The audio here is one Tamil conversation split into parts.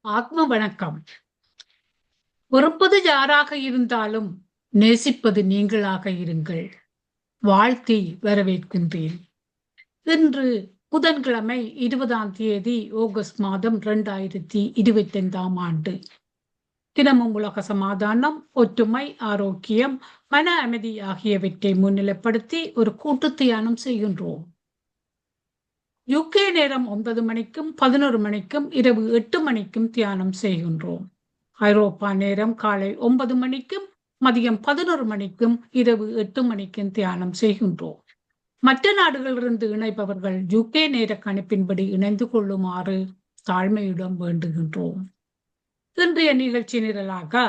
ஆத்ம வணக்கம். வெறுப்பது யாராக இருந்தாலும் நேசிப்பது நீங்களாக இருங்கள். வாழ்த்தி வரவேற்கின்றேன். இன்று புதன்கிழமை 20ஆம் தேதி ஆகஸ்ட் மாதம் 2025ஆம் ஆண்டு. தினமும் உலக சமாதானம், ஒற்றுமை, ஆரோக்கியம், மன அமைதி ஆகியவற்றை முன்னிலைப்படுத்தி ஒரு கூட்டு தியானம் செய்கின்றோம். யுகே நேரம் 9 மணிக்கும் 11 மணிக்கும் இரவு 8 மணிக்கும் தியானம் செய்கின்றோம். ஐரோப்பா நேரம் காலை 9 மணிக்கும் மதியம் 11 மணிக்கும் இரவு 8 மணிக்கும் தியானம் செய்கின்றோம். மற்ற நாடுகளிலிருந்து இணைப்பவர்கள் யுகே நேர கணிப்பின்படி இணைந்து கொள்ளுமாறு தாழ்மையுடன் வேண்டுகின்றோம். இன்றைய நிகழ்ச்சி நிரலாக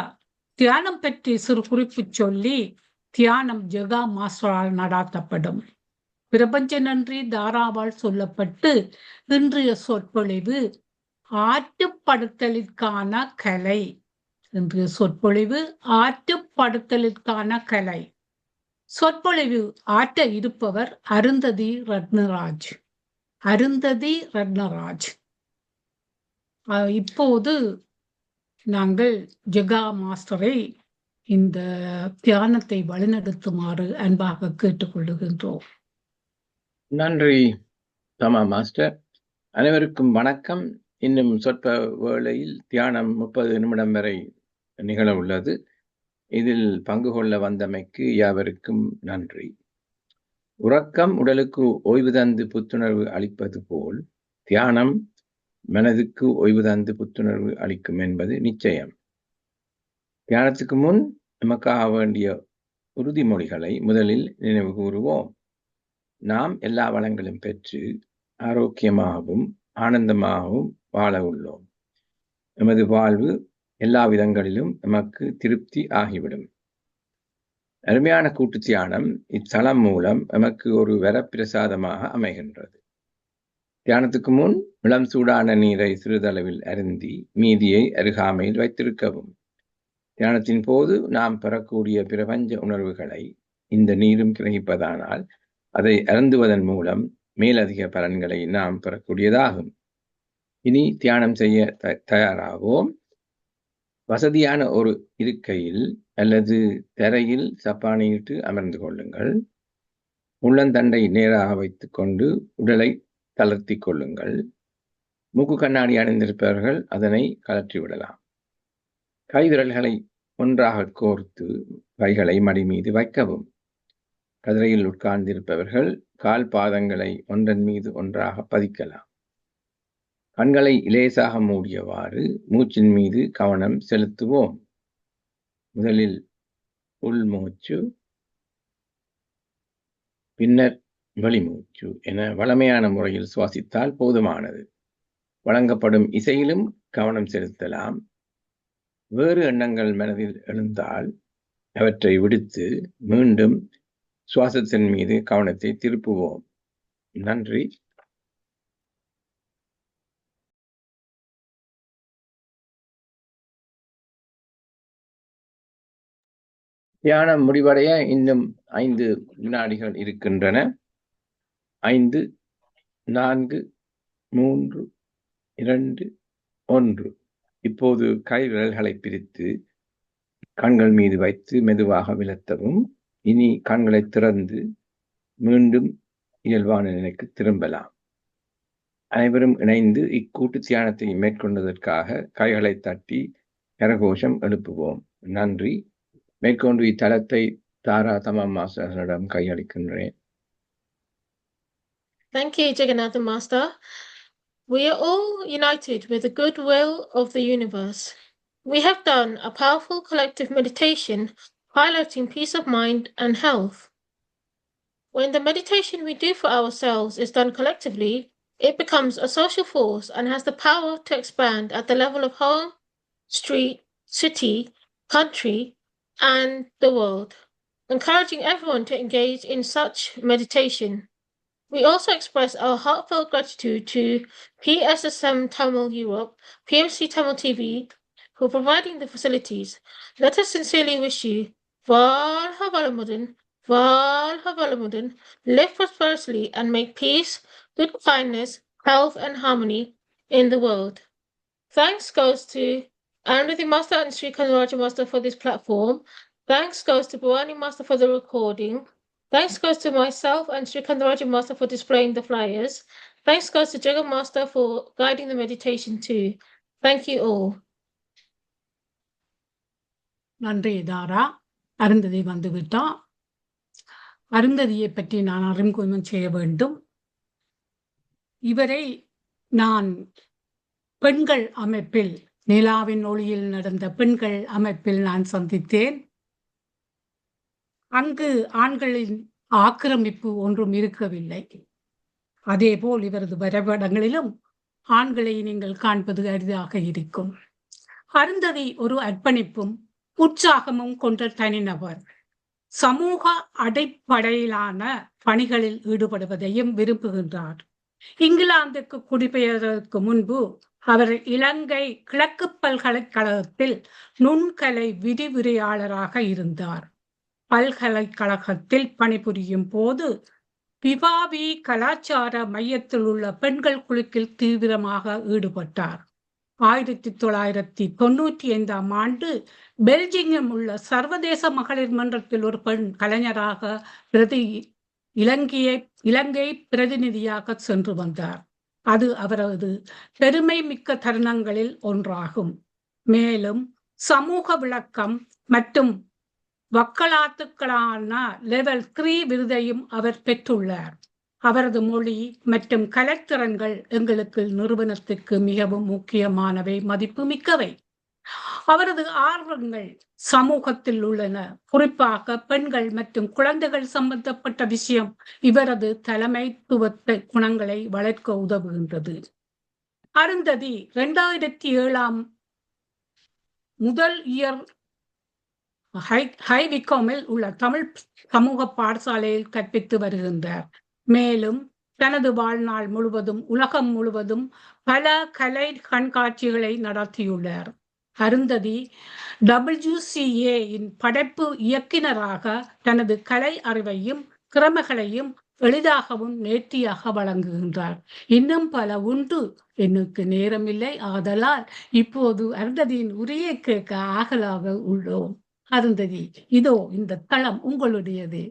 தியானம் பற்றி சிறு குறிப்பு சொல்லி தியானம் ஜெகா மாஸ்டரால் நடாத்தப்படும். பிரபஞ்ச நன்றி தாராவால் சொல்லப்பட்டு இன்றைய சொற்பொழிவு ஆற்றுப்படுத்தலிற்கான கலை. இன்றைய சொற்பொழிவு ஆற்றுப்படுத்தலிற்கான கலை. சொற்பொழிவு ஆற்ற இருப்பவர் அருந்ததி ரத்னராஜ். இப்போது நாங்கள் ஜெகா மாஸ்டரை இந்த தியானத்தை வழிநடத்துமாறு அன்பாக கேட்டுக்கொள்ளுகின்றோம். நன்றி தமா மாஸ்டர். அனைவருக்கும் வணக்கம். இன்னும் சொற்ப வேளையில் தியானம் 30 நிமிடம் வரை நிகழ உள்ளது. இதில் பங்கு கொள்ள வந்தமைக்கு யாவருக்கும் நன்றி. உறக்கம் உடலுக்கு ஓய்வு தந்து புத்துணர்வு அளிப்பது போல் தியானம் மனதுக்கு ஓய்வு தந்து புத்துணர்வு அளிக்கும் என்பது நிச்சயம். தியானத்துக்கு முன் நமக்காக வேண்டிய உறுதிமொழிகளை முதலில் நினைவு கூறுவோம். நாம் எல்லா வளங்களும் பெற்று ஆரோக்கியமாகவும் ஆனந்தமாகவும் வாழ உள்ளோம். நமது வாழ்வு எல்லா விதங்களிலும் நமக்கு திருப்தி ஆகிவிடும். அருமையான கூட்டு தியானம் இத்தலம் மூலம் நமக்கு ஒரு வரப்பிரசாதமாக அமைகின்றது. தியானத்துக்கு முன் இளம் சூடான நீரை சிறிதளவில் அருந்தி மீதியை அருகாமையில் வைத்திருக்கவும். தியானத்தின் போது நாம் பெறக்கூடிய பிரபஞ்ச உணர்வுகளை இந்த நீரும் கிரகிப்பதானால் அதை அருந்துவதன் மூலம் மேலதிக பலன்களை நாம் பெறக்கூடியதாகும். இனி தியானம் செய்ய தயாராகவும். வசதியான ஒரு இருக்கையில் அல்லது தரையில் சப்பானியிட்டு அமர்ந்து கொள்ளுங்கள். உள்ளந்தண்டை நேராக வைத்துக் கொண்டு உடலை தளர்த்தி கொள்ளுங்கள். மூக்கு கண்ணாடி அணிந்திருப்பவர்கள் அதனை கழற்றிவிடலாம். கைவிரல்களை ஒன்றாக கோர்த்து கைகளை மடி மீது வைக்கவும். கதிரையில் உட்கார்ந்திருப்பவர்கள் கால் பாதங்களை ஒன்றன் மீது ஒன்றாக பதிக்கலாம். கண்களை இலேசாக மூடியவாறு மூச்சின் மீது கவனம் செலுத்துவோம். முதலில் உள்மூச்சு, பின்னர் வெளிமூச்சு என வழமையான முறையில் சுவாசித்தால் போதுமானது. வழங்கப்படும் இசையிலும் கவனம் செலுத்தலாம். வேறு எண்ணங்கள் மனதில் எழுந்தால் அவற்றை விடுத்து மீண்டும் சுவாசத்தின் மீது கவனத்தை திருப்புவோம். நன்றி. தியானம் முடிவடைய இன்னும் 5 வினாடிகள் இருக்கின்றன. 5, 4, 3, 2, 1. இப்போது கை விரல்களை பிரித்து கண்கள் மீது வைத்து மெதுவாக விலத்தவும். இனி கண்களை திறந்து மீண்டும் இயல்பான நிலைக்கு திரும்பலாம். அனைவரும் இணைந்து இக்கூட்டு தியானத்தை மேற்கொண்டதற்காக கைகளை தட்டி கரகோஷம் எழுப்புவோம். நன்றி. மேற்கொண்டு இத்தலத்தை தாரா தமா மாஸ்டரிடம் கையளிக்கின்றேன். Thank you, Jagannatha Master. We are all united with the goodwill of the universe. We have done a powerful collective meditation highlighting peace of mind and health. When the meditation we do for ourselves is done collectively, it becomes a social force and has the power to expand at the level of home, street, city, country, and the world, encouraging everyone to engage in such meditation. We also express our heartfelt gratitude to PSSM Tamil Europe, PMC Tamil TV, for providing the facilities. Let us sincerely wish you Valha Valamudan, Valha Valamudan, live prosperously and make peace, good kindness, health and harmony in the world. Thanks goes to Arundhati Master and Srikanth Raja Master for this platform. Thanks goes to Bhavani Master for the recording. Thanks goes to myself and Srikanth Raja Master for displaying the flyers. Thanks goes to Jagat Master for guiding the meditation too. Thank you all. நன்றி தாரா. அருந்ததி வந்துவிட்டா. அருந்ததியை பற்றி நான் அறிமுகம் செய்ய வேண்டும். இவரை நான் பெண்கள் அமைப்பில், நிலாவின் ஒளியில் நடந்த பெண்கள் அமைப்பில் நான் சந்தித்தேன். அங்கு ஆண்களின் ஆக்கிரமிப்பு ஒன்றும் இருக்கவில்லை. அதேபோல் இவரது வரைபடங்களிலும் ஆண்களை நீங்கள் காண்பது அரிதாக இருக்கும். அருந்ததி ஒரு அர்ப்பணிப்பும் உற்சாகமும் கொண்ட தனிநபர். சமூக அடிப்படையிலான பணிகளில் ஈடுபடுவதையும் விரும்புகின்றார். இங்கிலாந்துக்கு குடிபெயர்வதற்கு முன்பு அவர் இலங்கை கிழக்கு பல்கலைக்கழகத்தில் நுண்கலை விரிவுரையாளராக இருந்தார். பல்கலைக்கழகத்தில் பணிபுரியும் போது பிபாவி கலாச்சார மையத்தில் உள்ள பெண்கள் குழுக்கில் தீவிரமாக ஈடுபட்டார். 1995 ஆண்டு பெல்ஜியம் உள்ள சர்வதேச மகளிர் மன்றத்தில் ஒரு பெண் கலைஞராக இலங்கை பிரதிநிதியாக சென்று வந்தார். அது அவரது பெருமை மிக்க தருணங்களில் ஒன்றாகும். மேலும் சமூக விளக்கம் மற்றும் வக்காலத்துக்கான லெவல் 3 விருதையும் அவர் பெற்றுள்ளார். அவரது மொழி மற்றும் கலைத்திறன்கள் எங்களுக்கு நிறுவனத்துக்கு மிகவும் முக்கியமானவை, மதிப்பு மிக்கவை. அவரது ஆர்வங்கள் சமூகத்தில் உள்ளன, குறிப்பாக பெண்கள் மற்றும் குழந்தைகள் சம்பந்தப்பட்ட விஷயம் இவரது தலைமைத்துவ குணங்களை வளர்க்க உதவுகின்றது. அருந்ததி 2007 முதல் இயர் ஹைவிகாமில் உள்ள தமிழ் சமூக பாடசாலையில் கற்பித்து வருகின்றார். மேலும் தனது வாழ்நாள் முழுவதும் உலகம் முழுவதும் பல கலை கண்காட்சிகளை நடத்தியுள்ளார். அருந்ததி WCA-இன் படைப்பு இயக்குனராக தனது கலை அறிவையும் திறமைகளையும் எளிதாகவும் நேர்த்தியாக வழங்குகின்றார். இன்னும் பல உண்டு, எனக்கு நேரமில்லை, ஆதலால் இப்போது அருந்ததியின் உரையை கேட்க ஆகலாக உள்ளோம். அருந்ததி, இதோ இந்த தளம் உங்களுடையது.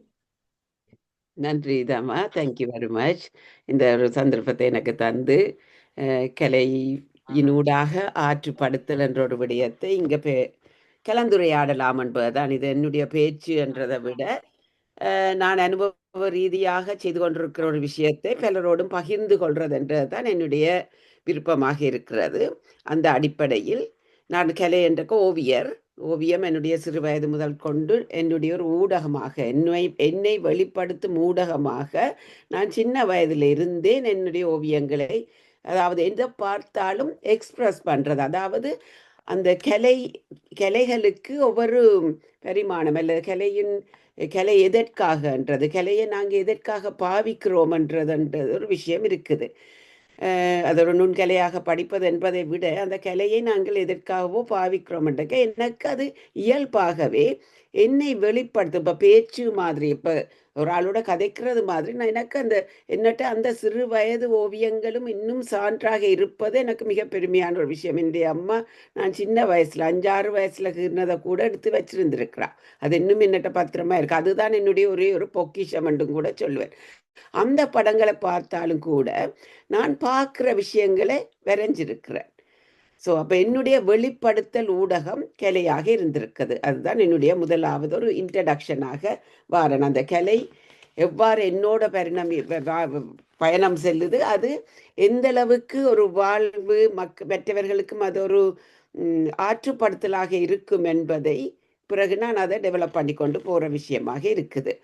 நன்றி தாமா, தேங்க்யூ வெரி மச். இந்த ஒரு சந்தர்ப்பத்தை எனக்கு தந்து கலையினூடாக ஆற்றுப்படுத்தல் என்ற ஒரு விடயத்தை இங்கே கலந்துரையாடலாம் என்பதுதான். இது என்னுடைய பேச்சு என்றதை விட நான் அனுபவ ரீதியாக செய்து கொண்டிருக்கிற ஒரு விஷயத்தை பலரோடும் பகிர்ந்து கொள்வது என்றதுதான் என்னுடைய விருப்பமாக இருக்கிறது. அந்த அடிப்படையில் நான் கலை என்ற ஓவியம் என்னுடைய சிறு வயது முதல் கொண்டு என்னுடைய ஒரு ஊடகமாக, என்னை வெளிப்படுத்தும் ஊடகமாக நான் சின்ன வயதில் இருந்தேன். என்னுடைய ஓவியங்களை, அதாவது எதை பார்த்தாலும் எக்ஸ்பிரஸ் பண்ணுறது, அதாவது அந்த கலைகளுக்கு ஒவ்வொரு பரிமாணம் அல்லது கலை எதற்காகன்றது, கலையை நாங்கள் எதற்காக பாவிக்கிறோம்ன்றது ஒரு விஷயம் இருக்குது. அது ஒரு நுண்கலையாக படிப்பது என்பதை விட அந்த கலையை நாங்கள் எதற்காகவோ பாவிக்கிறோம் என்றக்க எனக்கு அது இயல்பாகவே என்னை வெளிப்படுத்தும். இப்போ பேச்சு மாதிரி, இப்போ ஒரு ஆளோட கதைக்கிறது மாதிரி நான் எனக்கு என்னட்ட அந்த சிறு வயது ஓவியங்களும் இன்னும் சான்றாக இருப்பது எனக்கு மிக பெருமையான ஒரு விஷயம். என்னுடைய அம்மா நான் சின்ன வயசில் 5-6 வயசில் இருந்ததை கூட எடுத்து வச்சிருந்திருக்கிறான். அது இன்னும் என்னட்ட பத்திரமா இருக்கு. அதுதான் என்னுடைய ஒரே ஒரு பொக்கிஷம் என்றும் கூட சொல்லுவேன். அந்த படங்களை பார்த்தாலும் கூட நான் பார்க்குற விஷயங்களை வரைஞ்சிருக்கிறேன். ஸோ அப்போ என்னுடைய வெளிப்படுத்தல் ஊடகம் கலையாக இருந்திருக்குது. அதுதான் என்னுடைய முதலாவது ஒரு இன்ட்ரடக்ஷனாக வாரன். அந்த கலை எவ்வாறு என்னோட பயணம் செல்லுது, அது எந்த அளவுக்கு ஒரு வாழ்வு மற்றவர்களுக்கும் அது ஒரு ஆற்றுப்படுத்தலாக இருக்கும் என்பதை பிறகு நான் அதை டெவலப் பண்ணி கொண்டு போகிற விஷயமாக இருக்குது.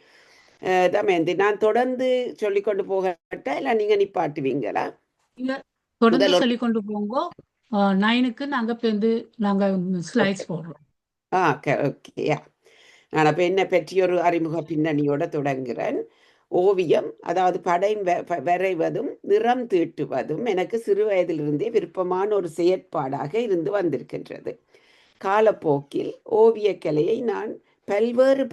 தமயந்தி, நான் தொடர்ந்து சொல்லிக்கொண்டு போகட்டா இல்லை நீங்க நிப்பாட்டுவீங்களா? தொடர்ந்து சொல்லிக்கொண்டு போங்க. 9க்கு நாங்க ஸ்லைட்ஸ் போடுறோம். ஓகேயா. நான் அப்போ என்ன பற்றி ஒரு அறிமுக பின்னணியோட தொடங்குகிறேன். ஓவியம், அதாவது படம் வரைவதும் நிறம் தீட்டுவதும் எனக்கு சிறு வயதிலிருந்தே விருப்பமான ஒரு செயற்பாடாக இருந்து வந்திருக்கின்றது. காலப்போக்கில் ஓவியக்கலையை நான் பல்வேறு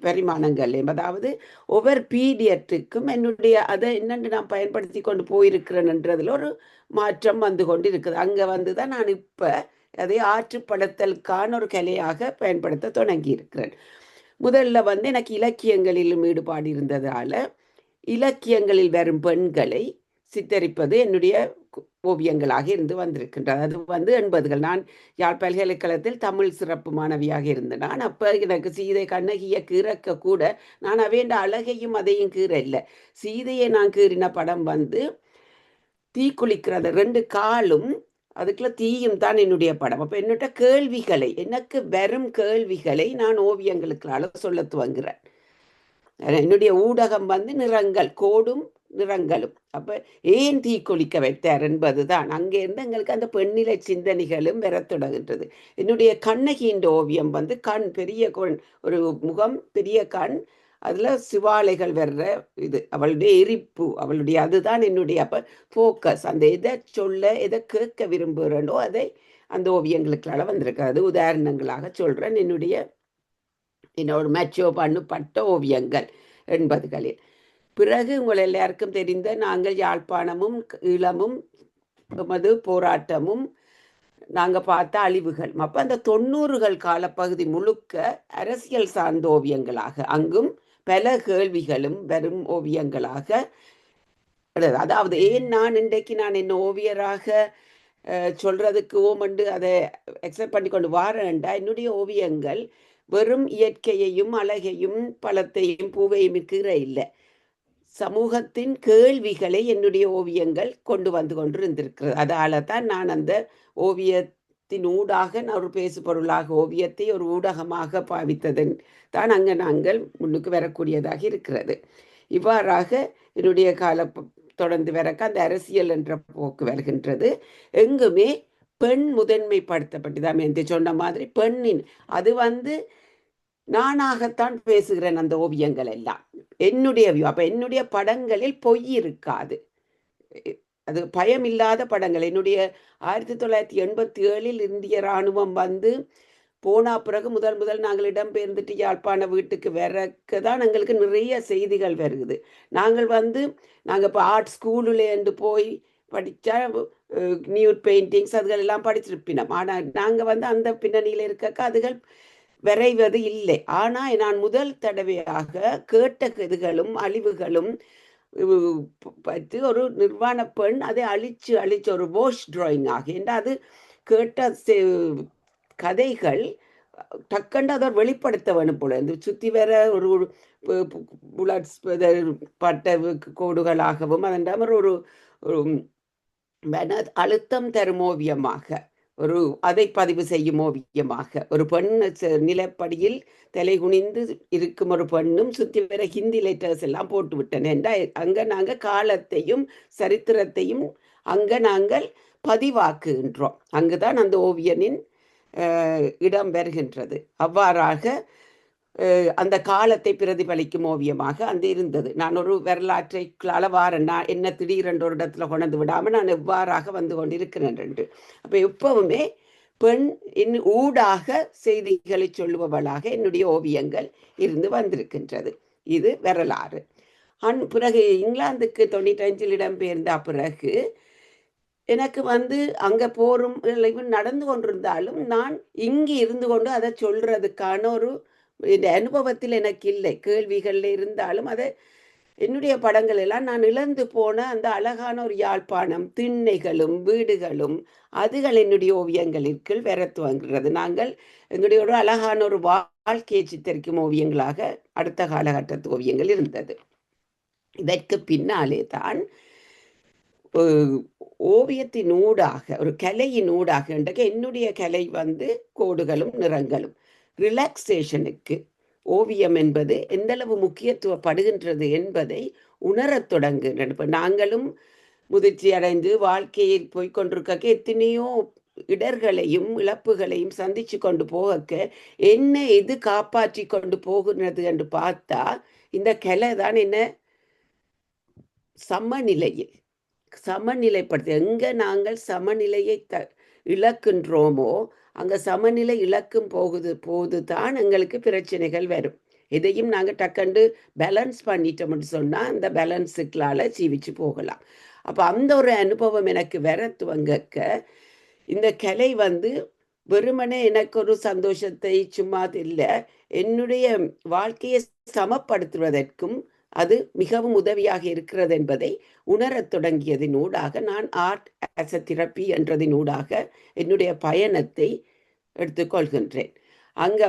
பரிமாணங்களையும், அதாவது ஒவ்வொரு பீரியட்டுக்கும் என்னுடைய அதை என்னென்று நான் பயன்படுத்தி கொண்டு போயிருக்கிறேன்ன்றதுல ஒரு மாற்றம் வந்து கொண்டு இருக்குது. அங்கே வந்து தான் நான் இப்போ அதை ஆற்றுப்படுத்தலுக்கான ஒரு கலையாக பயன்படுத்த தொடங்கி இருக்கிறேன். முதல்ல வந்து எனக்கு இலக்கியங்களிலும் ஈடுபாடு இருந்ததால இலக்கியங்களில் வரும் பெண்களை சித்தரிப்பது என்னுடைய ஓவியங்களாக இருந்து வந்திருக்கின்றது. அது வந்து 80கள். நான் யாழ் பல்கலைக்கழகத்தில் தமிழ் சிறப்பு மாணவியாக இருந்தேன். நான் அப்போ எனக்கு சீதை கண்ணகியை கீறக்க கூட நான் அவைண்ட அழகையும் அதையும் கீற இல்லை. சீதையை நான் கீறின படம் வந்து தீக்குளிக்கிறது, 2 காலும் அதுக்குள்ள தீயும் தான் என்னுடைய படம். அப்போ என்னோட கேள்விகளை, எனக்கு வரும் கேள்விகளை நான் ஓவியங்களுக்களால சொல்ல துவங்குறேன். என்னுடைய ஊடகம் வந்து நிறங்கள், கோடும் நிறங்களும். அப்ப ஏன் தீக்குளிக்க வைத்தார் என்பதுதான் அங்கிருந்து எங்களுக்கு அந்த பெண்ணிலை சிந்தனைகளும் வரத் தொடங்குகின்றது. என்னுடைய கண்ணகியின் ஓவியம் வந்து கண், பெரிய கண், ஒரு முகம், பெரிய கண், அதுல சிவாலைகள் வர்ற இது, அவளுடைய எரிப்பு, அவளுடைய அதுதான் என்னுடைய அப்ப ஃபோக்கஸ். அந்த எதை சொல்ல, எதை கேட்க விரும்புகிறேனோ அதை அந்த ஓவியங்களுக்களால வந்திருக்காது. உதாரணங்களாக சொல்றேன். என்னோட மெச்சோ பண்ணப்பட்ட ஓவியங்கள் 80களில். பிறகு உங்கள் எல்லாருக்கும் தெரிந்த நாங்கள் யாழ்ப்பாணமும் ஈழமும் எமது போராட்டமும் நாங்கள் பார்த்த அழிவுகள். அப்போ அந்த 90கள் காலப்பகுதி முழுக்க அரசியல் சார்ந்த ஓவியங்களாக, அங்கும் பல கேள்விகளும் வரும் ஓவியங்களாக. அதாவது ஏன் நான் இன்றைக்கு நான் என்ன ஓவியராக சொல்றதுக்கு ஓமண்டு அதை அக்செப்ட் பண்ணி கொண்டு வாரேன்டா, என்னுடைய ஓவியங்கள் வெறும் இயற்கையையும் அழகையும் பழத்தையும் பூவையும் இருக்கிற இல்லை, சமூகத்தின் கேள்விகளை என்னுடைய ஓவியங்கள் கொண்டு வந்து கொண்டு இருந்திருக்கிறது. அதால தான் நான் அந்த ஓவியத்தின் ஊடாக நான் ஒரு பேசு பொருளாக ஓவியத்தை ஒரு ஊடகமாக பாவித்ததன் தான் அங்கே நாங்கள் முன்னுக்கு வரக்கூடியதாக இருக்கிறது. இவ்வாறாக என்னுடைய கால தொடர்ந்து வரக்க அந்த அரசியல் என்ற போக்கு வருகின்றது. எங்குமே பெண் முதன்மைப்படுத்தப்பட்டுதான் என்று சொன்ன மாதிரி பெண்ணின் அது வந்து நானாகத்தான் பேசுகிறேன். அந்த ஓவியங்கள் எல்லாம் என்னுடைய வியூ. அப்ப என்னுடைய படங்களில் பொய் இருக்காது, அது பயம் இல்லாத படங்கள். என்னுடைய 1987 இந்திய இராணுவம் வந்து போனா பிறகு முதல் நாங்கள் இடம்பெயர்ந்துட்டு யாழ்ப்பாண வீட்டுக்கு வரக்குதான் எங்களுக்கு நிறைய செய்திகள் வருகுது. நாங்கள் இப்போ ஆர்ட் ஸ்கூலுலேருந்து போய் படித்தா நியூட் பெயிண்டிங்ஸ் அதுகள் எல்லாம் படிச்சிருப்பினோம். ஆனால் நாங்கள் வந்து அந்த பின்னணியில் இருக்க அதுகள் விரைவது இல்லை. ஆனால் நான் முதல் தடவையாக கேட்ட இதுகளும் அழிவுகளும் பற்றி ஒரு நிர்வாண பெண் அதை அழிச்சு ஒரு வாஷ் டிராயிங் ஆகி என்று அது கேட்ட கதைகள் டக்கண்டு அதை வெளிப்படுத்த வேணும் போல. இந்த சுற்றி வர ஒரு புலட்ஸ் பட்ட கோடுகளாகவும் அதன் ஒரு அழுத்தம் தரும் ஓவியமாக, ஒரு அதை பதிவு செய்யும் ஓவியமாக, ஒரு பெண் நிலப்படியில் தலை குனிந்து இருக்கும் ஒரு பெண்ணும் சுற்றி வர ஹிந்தி லெட்டர்ஸ் எல்லாம் போட்டு விட்டன என்றால் அங்கே நாங்கள் காலத்தையும் சரித்திரத்தையும் அங்கே நாங்கள் பதிவாக்குகின்றோம். அங்குதான் அந்த ஓவியனின் இடம் வருகின்றது. அவ்வாறாக அந்த காலத்தை பிரதிபலிக்கும் ஓவியமாக அந்த இருந்தது. நான் ஒரு வரலாற்றை அளவாரன், நான் என்ன திடீரென்ற ஒரு இடத்துல கொண்டு விடாமல் நான் எவ்வாறாக வந்து கொண்டிருக்கிறேன் என்று. அப்போ எப்பவுமே பெண் ஊடாக செய்திகளை சொல்லுபவளாக என்னுடைய ஓவியங்கள் இருந்து வந்திருக்கின்றது. இது வரலாறு. பிறகு இங்கிலாந்துக்கு 95 இடம்பெயர்ந்த பிறகு எனக்கு வந்து அங்கே போரும் நடந்து கொண்டிருந்தாலும் நான் இங்கே இருந்து கொண்டு அதை சொல்றதுக்கான ஒரு இந்த அனுபவத்தில் எனக்கு இல்லை. கேள்விகள் இருந்தாலும் அதை என்னுடைய படங்கள் எல்லாம் நான் இழந்து போன அந்த அழகான ஒரு யாழ்ப்பாணம், திண்ணைகளும் வீடுகளும் அதுகள் என்னுடைய ஓவியங்களிற்கு வர துவங்குகிறது. நாங்கள் எங்களுடைய ஒரு அழகான ஒரு வாழ்க்கையை சித்தரிக்கும் ஓவியங்களாக அடுத்த காலகட்டத்து ஓவியங்கள் இருந்தது. இதற்கு பின்னாலே தான் ஓவியத்தின் ஊடாக ஒரு கலையின் ஊடாக என்னுடைய கலை வந்து கோடுகளும் நிறங்களும் ரிலாக்ஸேஷனுக்கு ஓவியம் என்பது எந்தளவு முக்கியத்துவப்படுகின்றது என்பதை உணரத் தொடங்குகின்றன. இப்போ நாங்களும் முதிர்ச்சி அடைந்து வாழ்க்கையில் போய்கொண்டிருக்க எத்தனையோ இடர்களையும் இழப்புகளையும் சந்திச்சு கொண்டு போக என்ன எது காப்பாற்றி கொண்டு போகிறது என்று பார்த்தா இந்த கலை தான் என்ன சமநிலைப்படுத்த எங்க நாங்கள் சமநிலையை இழக்கின்றோமோ அங்கே சமநிலை இழக்கும் போது தான் எங்களுக்கு பிரச்சனைகள் வரும். எதையும் நாங்கள் டக்கண்டு பேலன்ஸ் பண்ணிட்டோம்னு சொன்னால் அந்த பேலன்ஸுக்களால் ஜீவிச்சு போகலாம். அப்போ அந்த ஒரு அனுபவம் எனக்கு வர துவங்கக்க இந்த கலை வெறுமனே எனக்கு ஒரு சந்தோஷத்தை சும்மா இல்லை, என்னுடைய வாழ்க்கையை சமப்படுத்துவதற்கும் அது மிகவும் உதவியாக இருக்கிறது என்பதை உணரத் தொடங்கியதினூடாக நான் ஆர்ட் ஆஸ் அ தெரப்பி என்றதினூடாக என்னுடைய பயணத்தை எடுத்துக்கொள்கின்றேன். அங்கே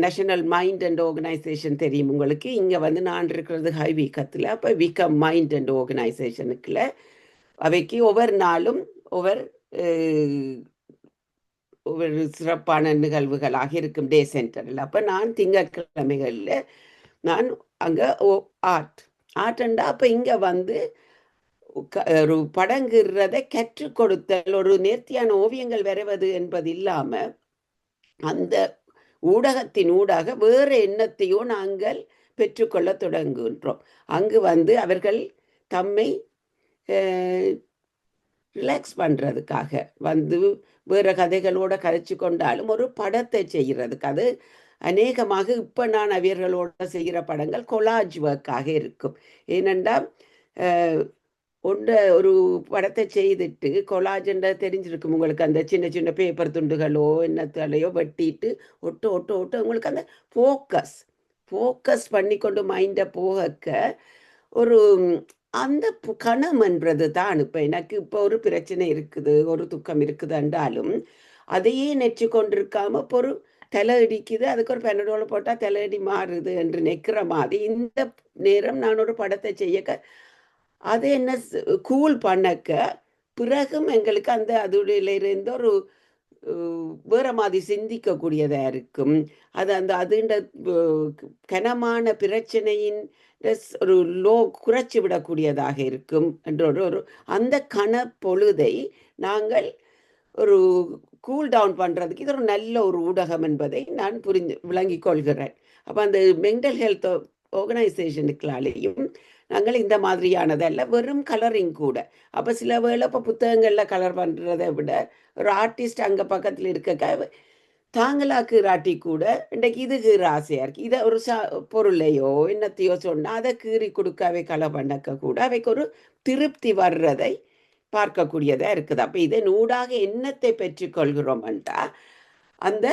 நேஷனல் மைண்ட் அண்ட் ஆர்கனைசேஷன் தெரியும் உங்களுக்கு. இங்கே நான் இருக்கிறது ஹைவீக்கத்தில். அப்போ விகம் மைண்ட் அண்ட் ஆர்கனைசேஷனுக்குள்ள அவைக்கு ஒவ்வொரு நாளும் ஒவ்வொரு சிறப்பான நிகழ்வுகளாக இருக்கும் டே சென்டரில். அப்போ நான் திங்கட்கிழமைகளில் நான் அங்கே ஆர்ட்ண்டா அப்போ இங்கே ஒரு படங்குறதை கற்றுக் கொடுத்தல், ஒரு நேர்த்தியான ஓவியங்கள் வரைவது என்பது இல்லாமல் அந்த ஊடகத்தின் ஊடாக வேறு எண்ணத்தையோ நாங்கள் பெற்றுக்கொள்ள தொடங்குகின்றோம். அங்கு அவர்கள் தம்மை ரிலாக்ஸ் பண்ணுறதுக்காக வேறு கதைகளோட கதைச்சு கொண்டாலும் ஒரு படத்தை செய்கிறதுக்கு அது அநேகமாக இப்போ நான் அவர்களோட செய்கிற படங்கள் கொலாஜ் ஒர்க்காக இருக்கும். ஏனென்றால் ஒரு படத்தை செய்துட்டு கொலாஜென்ற தெரிஞ்சிருக்கும் உங்களுக்கு. அந்த சின்ன சின்ன பேப்பர் துண்டுகளோ என்னத்தையோ வெட்டிட்டு ஒட்டு உங்களுக்கு அந்த ஃபோக்கஸ் பண்ணி கொண்டு மைண்டை போகக்க ஒரு அந்த கணம் என்றது தான். இப்போ எனக்கு இப்போ ஒரு பிரச்சனை இருக்குது, ஒரு துக்கம் இருக்குது என்றாலும் அதையே நெச்சு கொண்டிருக்காம இப்போ ஒரு தலை அடிக்குது, அதுக்கு ஒரு பெனடோல போட்டால் தலையடி மாறுது என்று நிற்கிற மாதிரி இந்த நேரம் நான் ஒரு படத்தை செய்யக்க அதை என்ன கூல் பண்ணக்க பிறகும் எங்களுக்கு அந்த அதுலேருந்து ஒரு வேற மாதிரி சிந்திக்கக்கூடியதாக இருக்கும். அதுண்ட கனமான பிரச்சனையின் ஒரு குறைச்சி விடக்கூடியதாக இருக்கும் என்ற ஒரு அந்த பொழுதை நாங்கள் ஒரு கூல் டவுன் பண்ணுறதுக்கு இது ஒரு நல்ல ஒரு ஊடகம் என்பதை நான் விளங்கிக் கொள்கிறேன். அப்போ அந்த மென்டல் ஹெல்த் ஆர்கனைசேஷனுக்களாலேயும் நாங்கள் இந்த மாதிரியானதல்ல, வெறும் கலரிங் கூட. அப்போ சில வேளை இப்போ புத்தகங்களில் கலர் பண்ணுறதை விட ஒரு ஆர்டிஸ்ட் அங்கே பக்கத்தில் இருக்க தாங்களாக்கு கூட இன்றைக்கு இது கீற ஆசையாக இருக்குது, இதை ஒரு பொருளையோ என்னத்தையோ சொன்னால் அதை கீறி கொடுக்கவே கலர் பண்ணக்க கூட அவைக்கு ஒரு திருப்தி வர்றதை பார்க்கக்கூடியதாக இருக்குது. அப்போ இதை நூடாக எண்ணத்தை பெற்றுக்கொள்கிறோம்ன்றா அந்த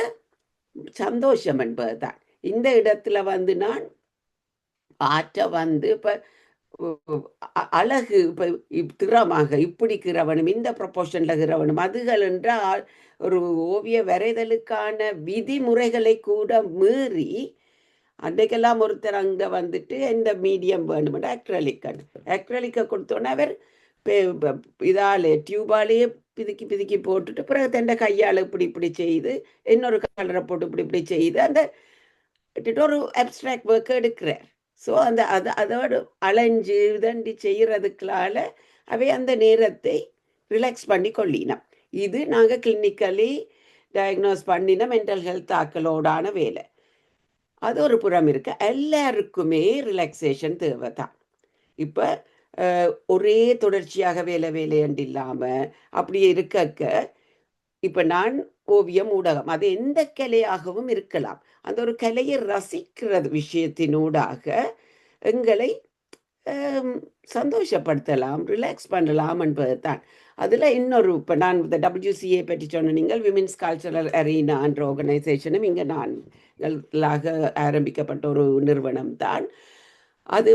சந்தோஷம் என்பது தான். இந்த இடத்துல நான் ஆற்ற இப்போ அழகு இப்போ திறமாக இப்படி கிரவணும், இந்த ப்ரொபோர்ஷனில் கிரவணும், அதுகள் என்றால் ஒரு ஓவிய வரைதலுக்கான விதிமுறைகளை கூட மீறி அன்றைக்கெல்லாம் ஒருத்தர் அங்கே எந்த மீடியம் வேணுமென்று அக்ரலிக்கை கொடுத்தோன்னே அவர் இதாலே டியூபாலேயே பிதுக்கி போட்டுட்டு பிறகு தண்டை கையால் இப்படி செய்து இன்னொரு கலரை போட்டு இப்படி செய்து அந்த ஒரு அப்ட்ராக்ட் ஒர்க் எடுக்கிறார். ஸோ அதோடு அலைஞ்சு இதண்டி செய்கிறதுக்களால அவை அந்த நேரத்தை ரிலாக்ஸ் பண்ணி கொள்ளினோம். இது நாங்கள் கிளினிக்கலி டயக்னோஸ் பண்ணின மென்டல் ஹெல்த் ஆக்களோடான வேலை. அது ஒரு புறம் இருக்கு. எல்லாருக்குமே ரிலாக்ஸேஷன் தேவை தான். இப்போ ஒரே தொடர்ச்சியாக வேலையண்டு இல்லாமல் அப்படி இருக்க இப்போ நான் ஓவியம் ஊடகம் அது எந்த கலையாகவும் இருக்கலாம். அந்த ஒரு கலையை ரசிக்கிற விஷயத்தினூடாக எங்களை சந்தோஷப்படுத்தலாம், ரிலாக்ஸ் பண்ணலாம் என்பது தான். அதில் இன்னொரு இப்போ நான் இந்த WCA பற்றி சொன்ன நீங்கள் விமென்ஸ் கல்ச்சரல் அரீனா என்ற ஆர்கனைசேஷனும் இங்கே நான்களாக ஆரம்பிக்கப்பட்ட ஒரு நிறுவனம் தான். அது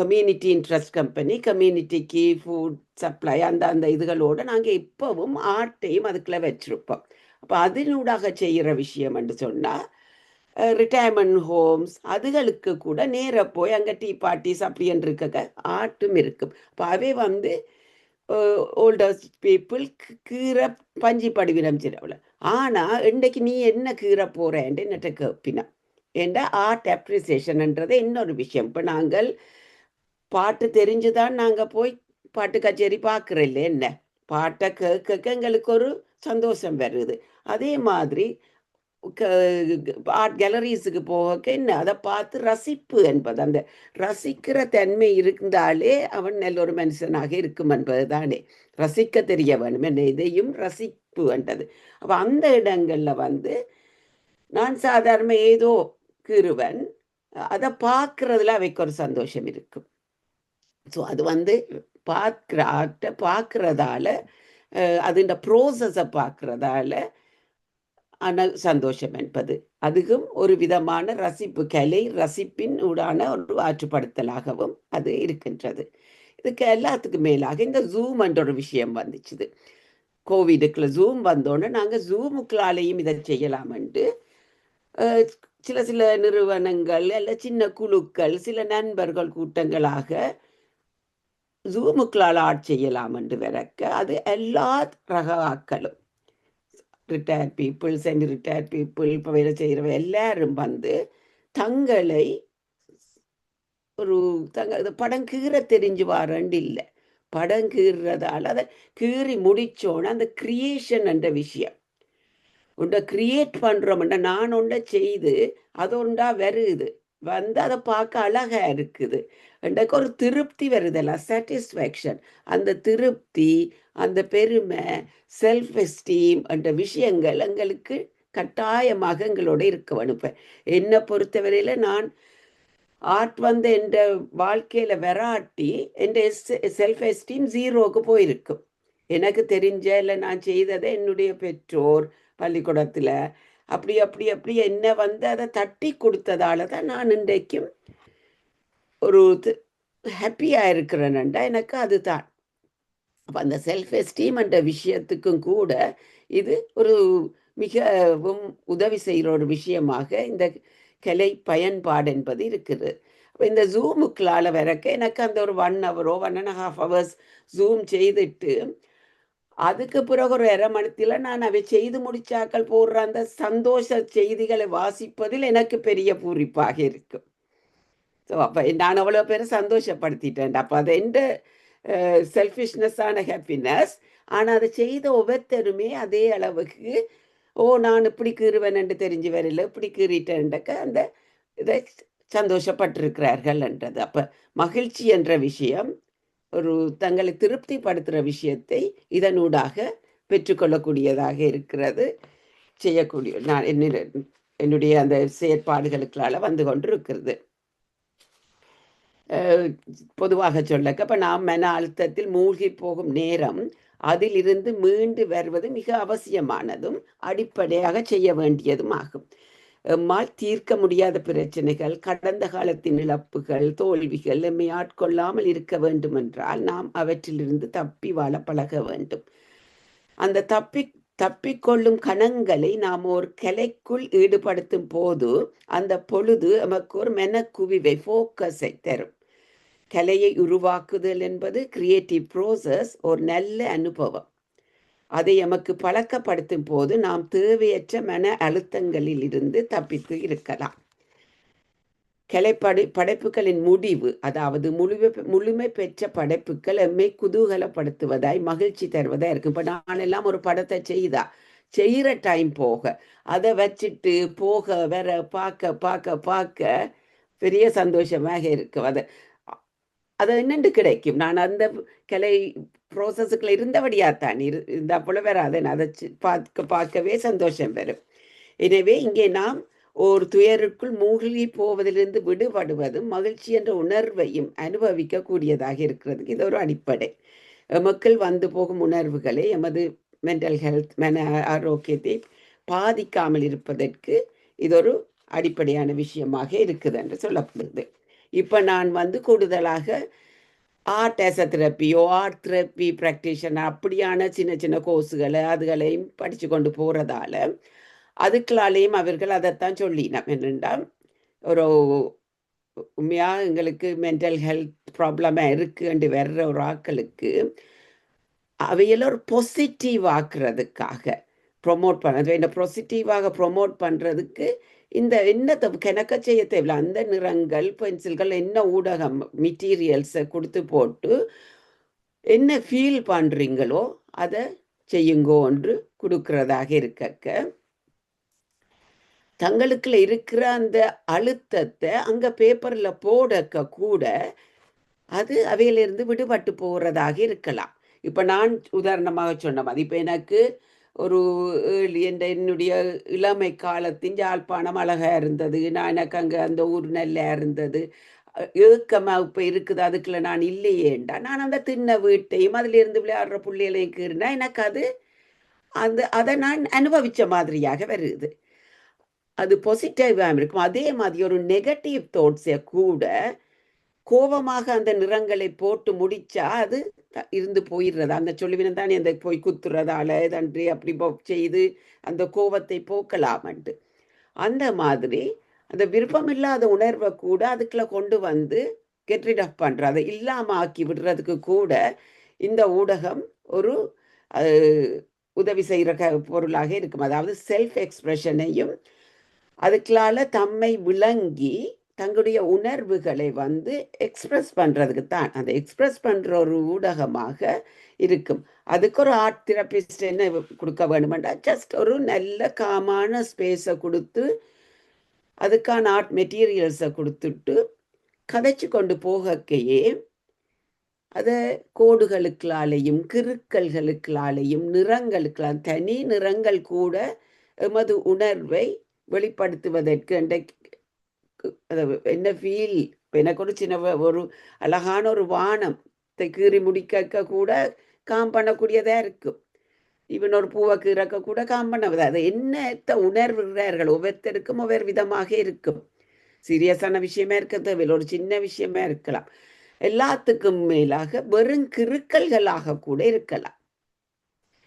கம்யூனிட்டி இன்ட்ரெஸ்ட் கம்பெனி, கம்யூனிட்டிக்கு ஃபுட் சப்ளை அந்த இதுகளோடு நாங்கள் இப்போவும் ஆர்ட்டையும் அதுக்குள்ளே வச்சுருப்போம். அப்போ அதனூடாக செய்கிற விஷயம் என்று சொன்னால் ரிட்டையர்மெண்ட் ஹோம்ஸ் அதுகளுக்கு கூட நேராக போய் அங்கே டீ பார்ட்டிஸ் அப்படின்னு இருக்க ஆர்ட்டும் இருக்கும். இப்போ அவை ஓல்டர்ஸ் பீப்புள் கீரை பஞ்சி படிவினம் சிறவில். ஆனால் இன்றைக்கு நீ என்ன கீரை போகிறேன்ட்டு என்னட்ட கேட்பினா ஏண்டா ஆர்ட் அப்ரிசியேஷன்ன்றது இன்னொரு விஷயம். இப்போ நாங்கள் பாட்டு தெரிஞ்சுதான் நாங்கள் போய் பாட்டு கச்சேரி பார்க்குறோம் இல்லை, என்ன பாட்டை கேட்க எங்களுக்கு ஒரு சந்தோஷம் வருது. அதே மாதிரி ஆர்ட் கேலரிஸுக்கு போக என்ன அதை பார்த்து ரசிப்பு என்பது, அந்த ரசிக்கிற தன்மை இருந்தாலே அவன் நல்ல ஒரு மனுஷனாக இருக்கும் என்பது தானே. ரசிக்க தெரிய வேணும், என்ன இதையும் ரசிப்பு என்றது. அப்போ அந்த இடங்களில் நான் சாதாரண ஏதோ கீறுவன், அதை பார்க்கறதுல அவைக்கு ஒரு சந்தோஷம் இருக்கும். ஸோ அது பார்க்குற ஆர்ட்டை பார்க்கறதால, அதுண்ட ப்ரோசஸை பார்க்கறதால சந்தோஷம் என்பது அதுவும் ஒரு விதமான ரசிப்பு, கலை ரசிப்பின் ஊடான ஒரு ஆற்றுப்படுத்தலாகவும் அது இருக்கின்றது. இதுக்கு எல்லாத்துக்கும் மேலாக இந்த ஜூம் என்ற ஒரு விஷயம் வந்துச்சுது. கோவிடுக்குள்ள ஜூம் வந்தோடனே நாங்கள் ஜூமுக்களாலேயும் இதை செய்யலாம் என்று சில நிறுவனங்கள் அல்ல சின்ன குழுக்கள் சில நண்பர்கள் கூட்டங்களாக ஜூமுக்களால் ஆட் செய்யலாம் என்று வரக்க அது எல்லா ரக ஆக்களும் retired people, semi retired people, இப்போ வேலை செய்கிறவ எல்லாரும் தங்களை ஒரு படம் கீற தெரிஞ்சு வாரண்டு இல்லை, படம் கீறுறதால அதை கீறி முடிச்சோன்னு அந்த கிரியேஷன் என்ற விஷயம் உண்டை கிரியேட் பண்ணுறோம்னா நான் ஒன்றை செய்து அது ஒன்றா வருது அதை பார்க்க அழகா இருக்குது எனக்கு ஒரு திருப்தி வருதெல்லாம் சாட்டிஸ்ஃபேக்ஷன். அந்த திருப்தி, அந்த பெருமை, செல்ஃப் எஸ்டீம் என்ற விஷயங்கள் எங்களுக்கு கட்டாயமாக எங்களோட இருக்க வேணும். என்னை பொறுத்தவரையில் நான் ஆர்ட் என் வாழ்க்கையில் வராட்டி என் செல்ஃப் எஸ்டீம் ஜீரோவுக்கு போயிருக்கும். எனக்கு தெரிஞ்ச இல்லை நான் செய்ததை என்னுடைய பெற்றோர் பள்ளிக்கூடத்தில் அப்படி என்ன அதை தட்டி கொடுத்ததால தான் நான் இன்றைக்கும் ஒரு ஹாப்பியாக இருக்கிறேன்டா எனக்கு அதுதான். அப்போ அந்த செல்ஃப் எஸ்டீம் என்ற விஷயத்துக்கும் கூட இது ஒரு மிகவும் உதவி செய்கிற ஒரு விஷயமாக இந்த கலை பயன்பாடு என்பது இருக்குது. அப்போ இந்த ஜூமுக்களால் வரக்க எனக்கு அந்த ஒரு 1 hour 1.5 hours ஜூம் செய்துட்டு அதுக்கு பிறகு ஒரு 1/2 மணித்தில் நான் அவை செய்து முடிச்சாக்கள் போடுற அந்த சந்தோஷ செய்திகளை வாசிப்பதில் எனக்கு பெரிய பூரிப்பாக இருக்கும். ஸோ அப்போ நான் அவ்வளோ பேரை சந்தோஷப்படுத்திட்டேன். அப்போ அது எந்த செல்ஃபிஷ்னஸான ஹாப்பினஸ். ஆனால் அதை செய்த ஒவ்வொருத்தருமே அதே அளவுக்கு நான் இப்படி கீறுவேன் என்று தெரிஞ்சு வரல, இப்படி கீறிட்டேன்டக்க அந்த இதை சந்தோஷப்பட்டிருக்கிறார்கள் என்றது. அப்போ மகிழ்ச்சி என்ற விஷயம் ஒரு தங்களை திருப்திப்படுத்துகிற விஷயத்தை இதனூடாக பெற்றுக்கொள்ளக்கூடியதாக இருக்கிறது. செய்யக்கூடிய நான் என்னுடைய அந்த செயற்பாடுகளுக்களால் வந்து கொண்டு இருக்கிறது. பொதுவாக சொல்லக்க இப்போ நாம் மன அழுத்தத்தில் மூழ்கி போகும் நேரம் அதிலிருந்து மீண்டு வருவது மிக அவசியமானதும் அடிப்படையாக செய்ய வேண்டியதும் ஆகும். எம்மால் தீர்க்க முடியாத பிரச்சனைகள், கடந்த காலத்தின் இழப்புகள், தோல்விகள் எம்மை ஆட்கொள்ளாமல் இருக்க வேண்டும் என்றால் நாம் அவற்றிலிருந்து தப்பி வாழ பழக வேண்டும். அந்த தப்பிக்கொள்ளும் கணங்களை நாம் ஒரு கலைக்குள் ஈடுபடுத்தும் போது அந்த பொழுது நமக்கு ஒரு மெனக்குவிவை, ஃபோக்கஸை தரும். கலையை உருவாக்குதல் என்பது கிரியேட்டிவ் ப்ரோசஸ், ஒரு நல்ல அனுபவம். அதை எமக்கு பழக்கப்படுத்தும் போது நாம் தேவையற்ற மன அழுத்தங்களில் இருந்து தப்பித்து இருக்கலாம். படைப்புகளின் முடிவு, அதாவது முழுமை பெற்ற படைப்புகள் எம்மை குதூகலப்படுத்துவதாய் மகிழ்ச்சி தருவதாய் இருக்கும். இப்போ நானெல்லாம் ஒரு படத்தை செய்கிற டைம் போக அதை வச்சுட்டு போக வர பார்க்க பெரிய சந்தோஷமாக இருக்கும். அது என்னென்று கிடைக்கும். நான் அந்த கலை ப்ரோசஸுக்குள்ள இருந்தபடியாத்தான் இந்த போல வராது, அதை பார்க்கவே சந்தோஷம் பெறும். எனவே இங்கே நாம் ஒரு துயருக்குள் மூழ்கி போவதிலிருந்து விடுபடுவதும் மகிழ்ச்சி என்ற உணர்வையும் அனுபவிக்க கூடியதாக இருக்கிறது. இது ஒரு அடிப்படை. எமக்குள் வந்து போகும் உணர்வுகளை எமது மென்டல் ஹெல்த், மன ஆரோக்கியத்தை பாதிக்காமல் இருப்பதற்கு இது ஒரு அடிப்படையான விஷயமாக இருக்குது என்று சொல்லப்படுது. இப்போ நான் கூடுதலாக ஆர்ட் ஆஸ் அ தெரப்பியோ ஆர்ட் தெரப்பி ப்ராக்டிஷனர் அப்படியான சின்ன கோர்ஸுகளை அதுகளையும் படித்து கொண்டு போகிறதால அதுக்களாலேயும் அவர்கள் அதைத்தான் சொல்லினோம். என்னென்றால் ஒரு உண்மையாக எங்களுக்கு மென்டல் ஹெல்த் ப்ராப்ளமாக இருக்குன்னு வர்ற ஒரு ஆட்களுக்கு அவையெல்லாம் ஒரு பாசிட்டிவ் ஆக்குறதுக்காக ப்ரொமோட் பண்ணுறது, இந்த பாசிட்டிவாக ப்ரொமோட் பண்ணுறதுக்கு இந்த என்னத்தை கணக்க செய்ய தேவையில்லை. அந்த நிறங்கள், பென்சில்கள், என்ன ஊடகம் மெட்டீரியல்ஸை கொடுத்து போட்டு என்ன ஃபீல் பண்ணுறீங்களோ அதை செய்யுங்கோ என்று கொடுக்கறதாக இருக்க தங்களுக்குள்ள இருக்கிற அந்த அழுத்தத்தை அங்க பேப்பர்ல போடக்க கூட அது அவையிலிருந்து விடுபட்டு போகிறதாக இருக்கலாம். இப்ப நான் உதாரணமாக சொன்ன மாதிரி இப்ப எனக்கு ஒரு என்னுடைய இளமை காலத்தின் யாழ்ப்பாணம் அழகா இருந்தது, நான் எனக்கு அங்க அந்த ஊர் நல்லா இருந்தது, ஏக்கமா இப்ப இருக்குது, அதுக்குள்ள நான் இல்லையேண்டா நான் அந்த திண்ண வீட்டையும் அதுல இருந்து விளையாடுற புள்ளைகளையும் கீறினா எனக்கு அது அதை நான் அனுபவிச்ச மாதிரியாக வருது. அது பாசிட்டிவாக இருக்கும். அதே மாதிரி ஒரு நெகட்டிவ் தாட்ஸை கூட கோபமாக அந்த நிறங்களை போட்டு முடிச்சா அது இருந்து போயிடுறது. அந்த சொல்லுவினம் தானே அந்த போய் குத்துறதால தன்றி அப்படி செய்து அந்த கோபத்தை போக்கலாமன்ட்டு. அந்த மாதிரி அந்த விருப்பமில்லாத உணர்வை கூட அதுக்குள்ள கொண்டு வந்து கெட் ரிட் ஆஃப் பண்ற, அதை இல்லாம ஆக்கி விடுறதுக்கு கூட இந்த ஊடகம் ஒரு உதவி செய்கிற பொருளாக இருக்கும். அதாவது செல்ஃப் எக்ஸ்பிரஷனையும் அதுக்களால தம்மை விளங்கி தங்களுடைய உணர்வுகளை வந்து எக்ஸ்பிரஸ் பண்றதுக்கு தான் அந்த எக்ஸ்பிரஸ் பண்ற ஒரு ஊடகமாக இருக்கும். அதுக்கு ஒரு ஆர்ட் தெரபிஸ்ட் என்ன கொடுக்க வேணுமெண்டா ஜஸ்ட் ஒரு நல்ல காமான ஸ்பேஸை கொடுத்து அதுக்கான ஆர்ட் மெட்டீரியல்ஸை கொடுத்துட்டு கதைச்சு கொண்டு போகையே அதை கோடுகளுக்களாலேயும் கிறுக்கல்களுக்களாலேயும் நிறங்களுக்களால் தனி நிறங்கள் கூட எமது உணர்வை வெளிப்படுத்துவதற்கு என்ன ஃபீல். எனக்கு ஒரு சின்ன ஒரு அழகான ஒரு வானத்தை கீறி முடிக்க கூட காம் பண்ணக்கூடியதா இருக்கும். இவன் ஒரு பூவை கீறக்க கூட காம் பண்ண அது என்னத்த உணர்வுகிறார்கள் ஒவ்வொருத்தருக்கும் ஒவ்வொரு விதமாக இருக்கும். சீரியஸான விஷயமா இருக்க தேவையில்லை, ஒரு சின்ன விஷயமா இருக்கலாம். எல்லாத்துக்கும் மேலாக வெறும் கிறுக்கல்களாக கூட இருக்கலாம்.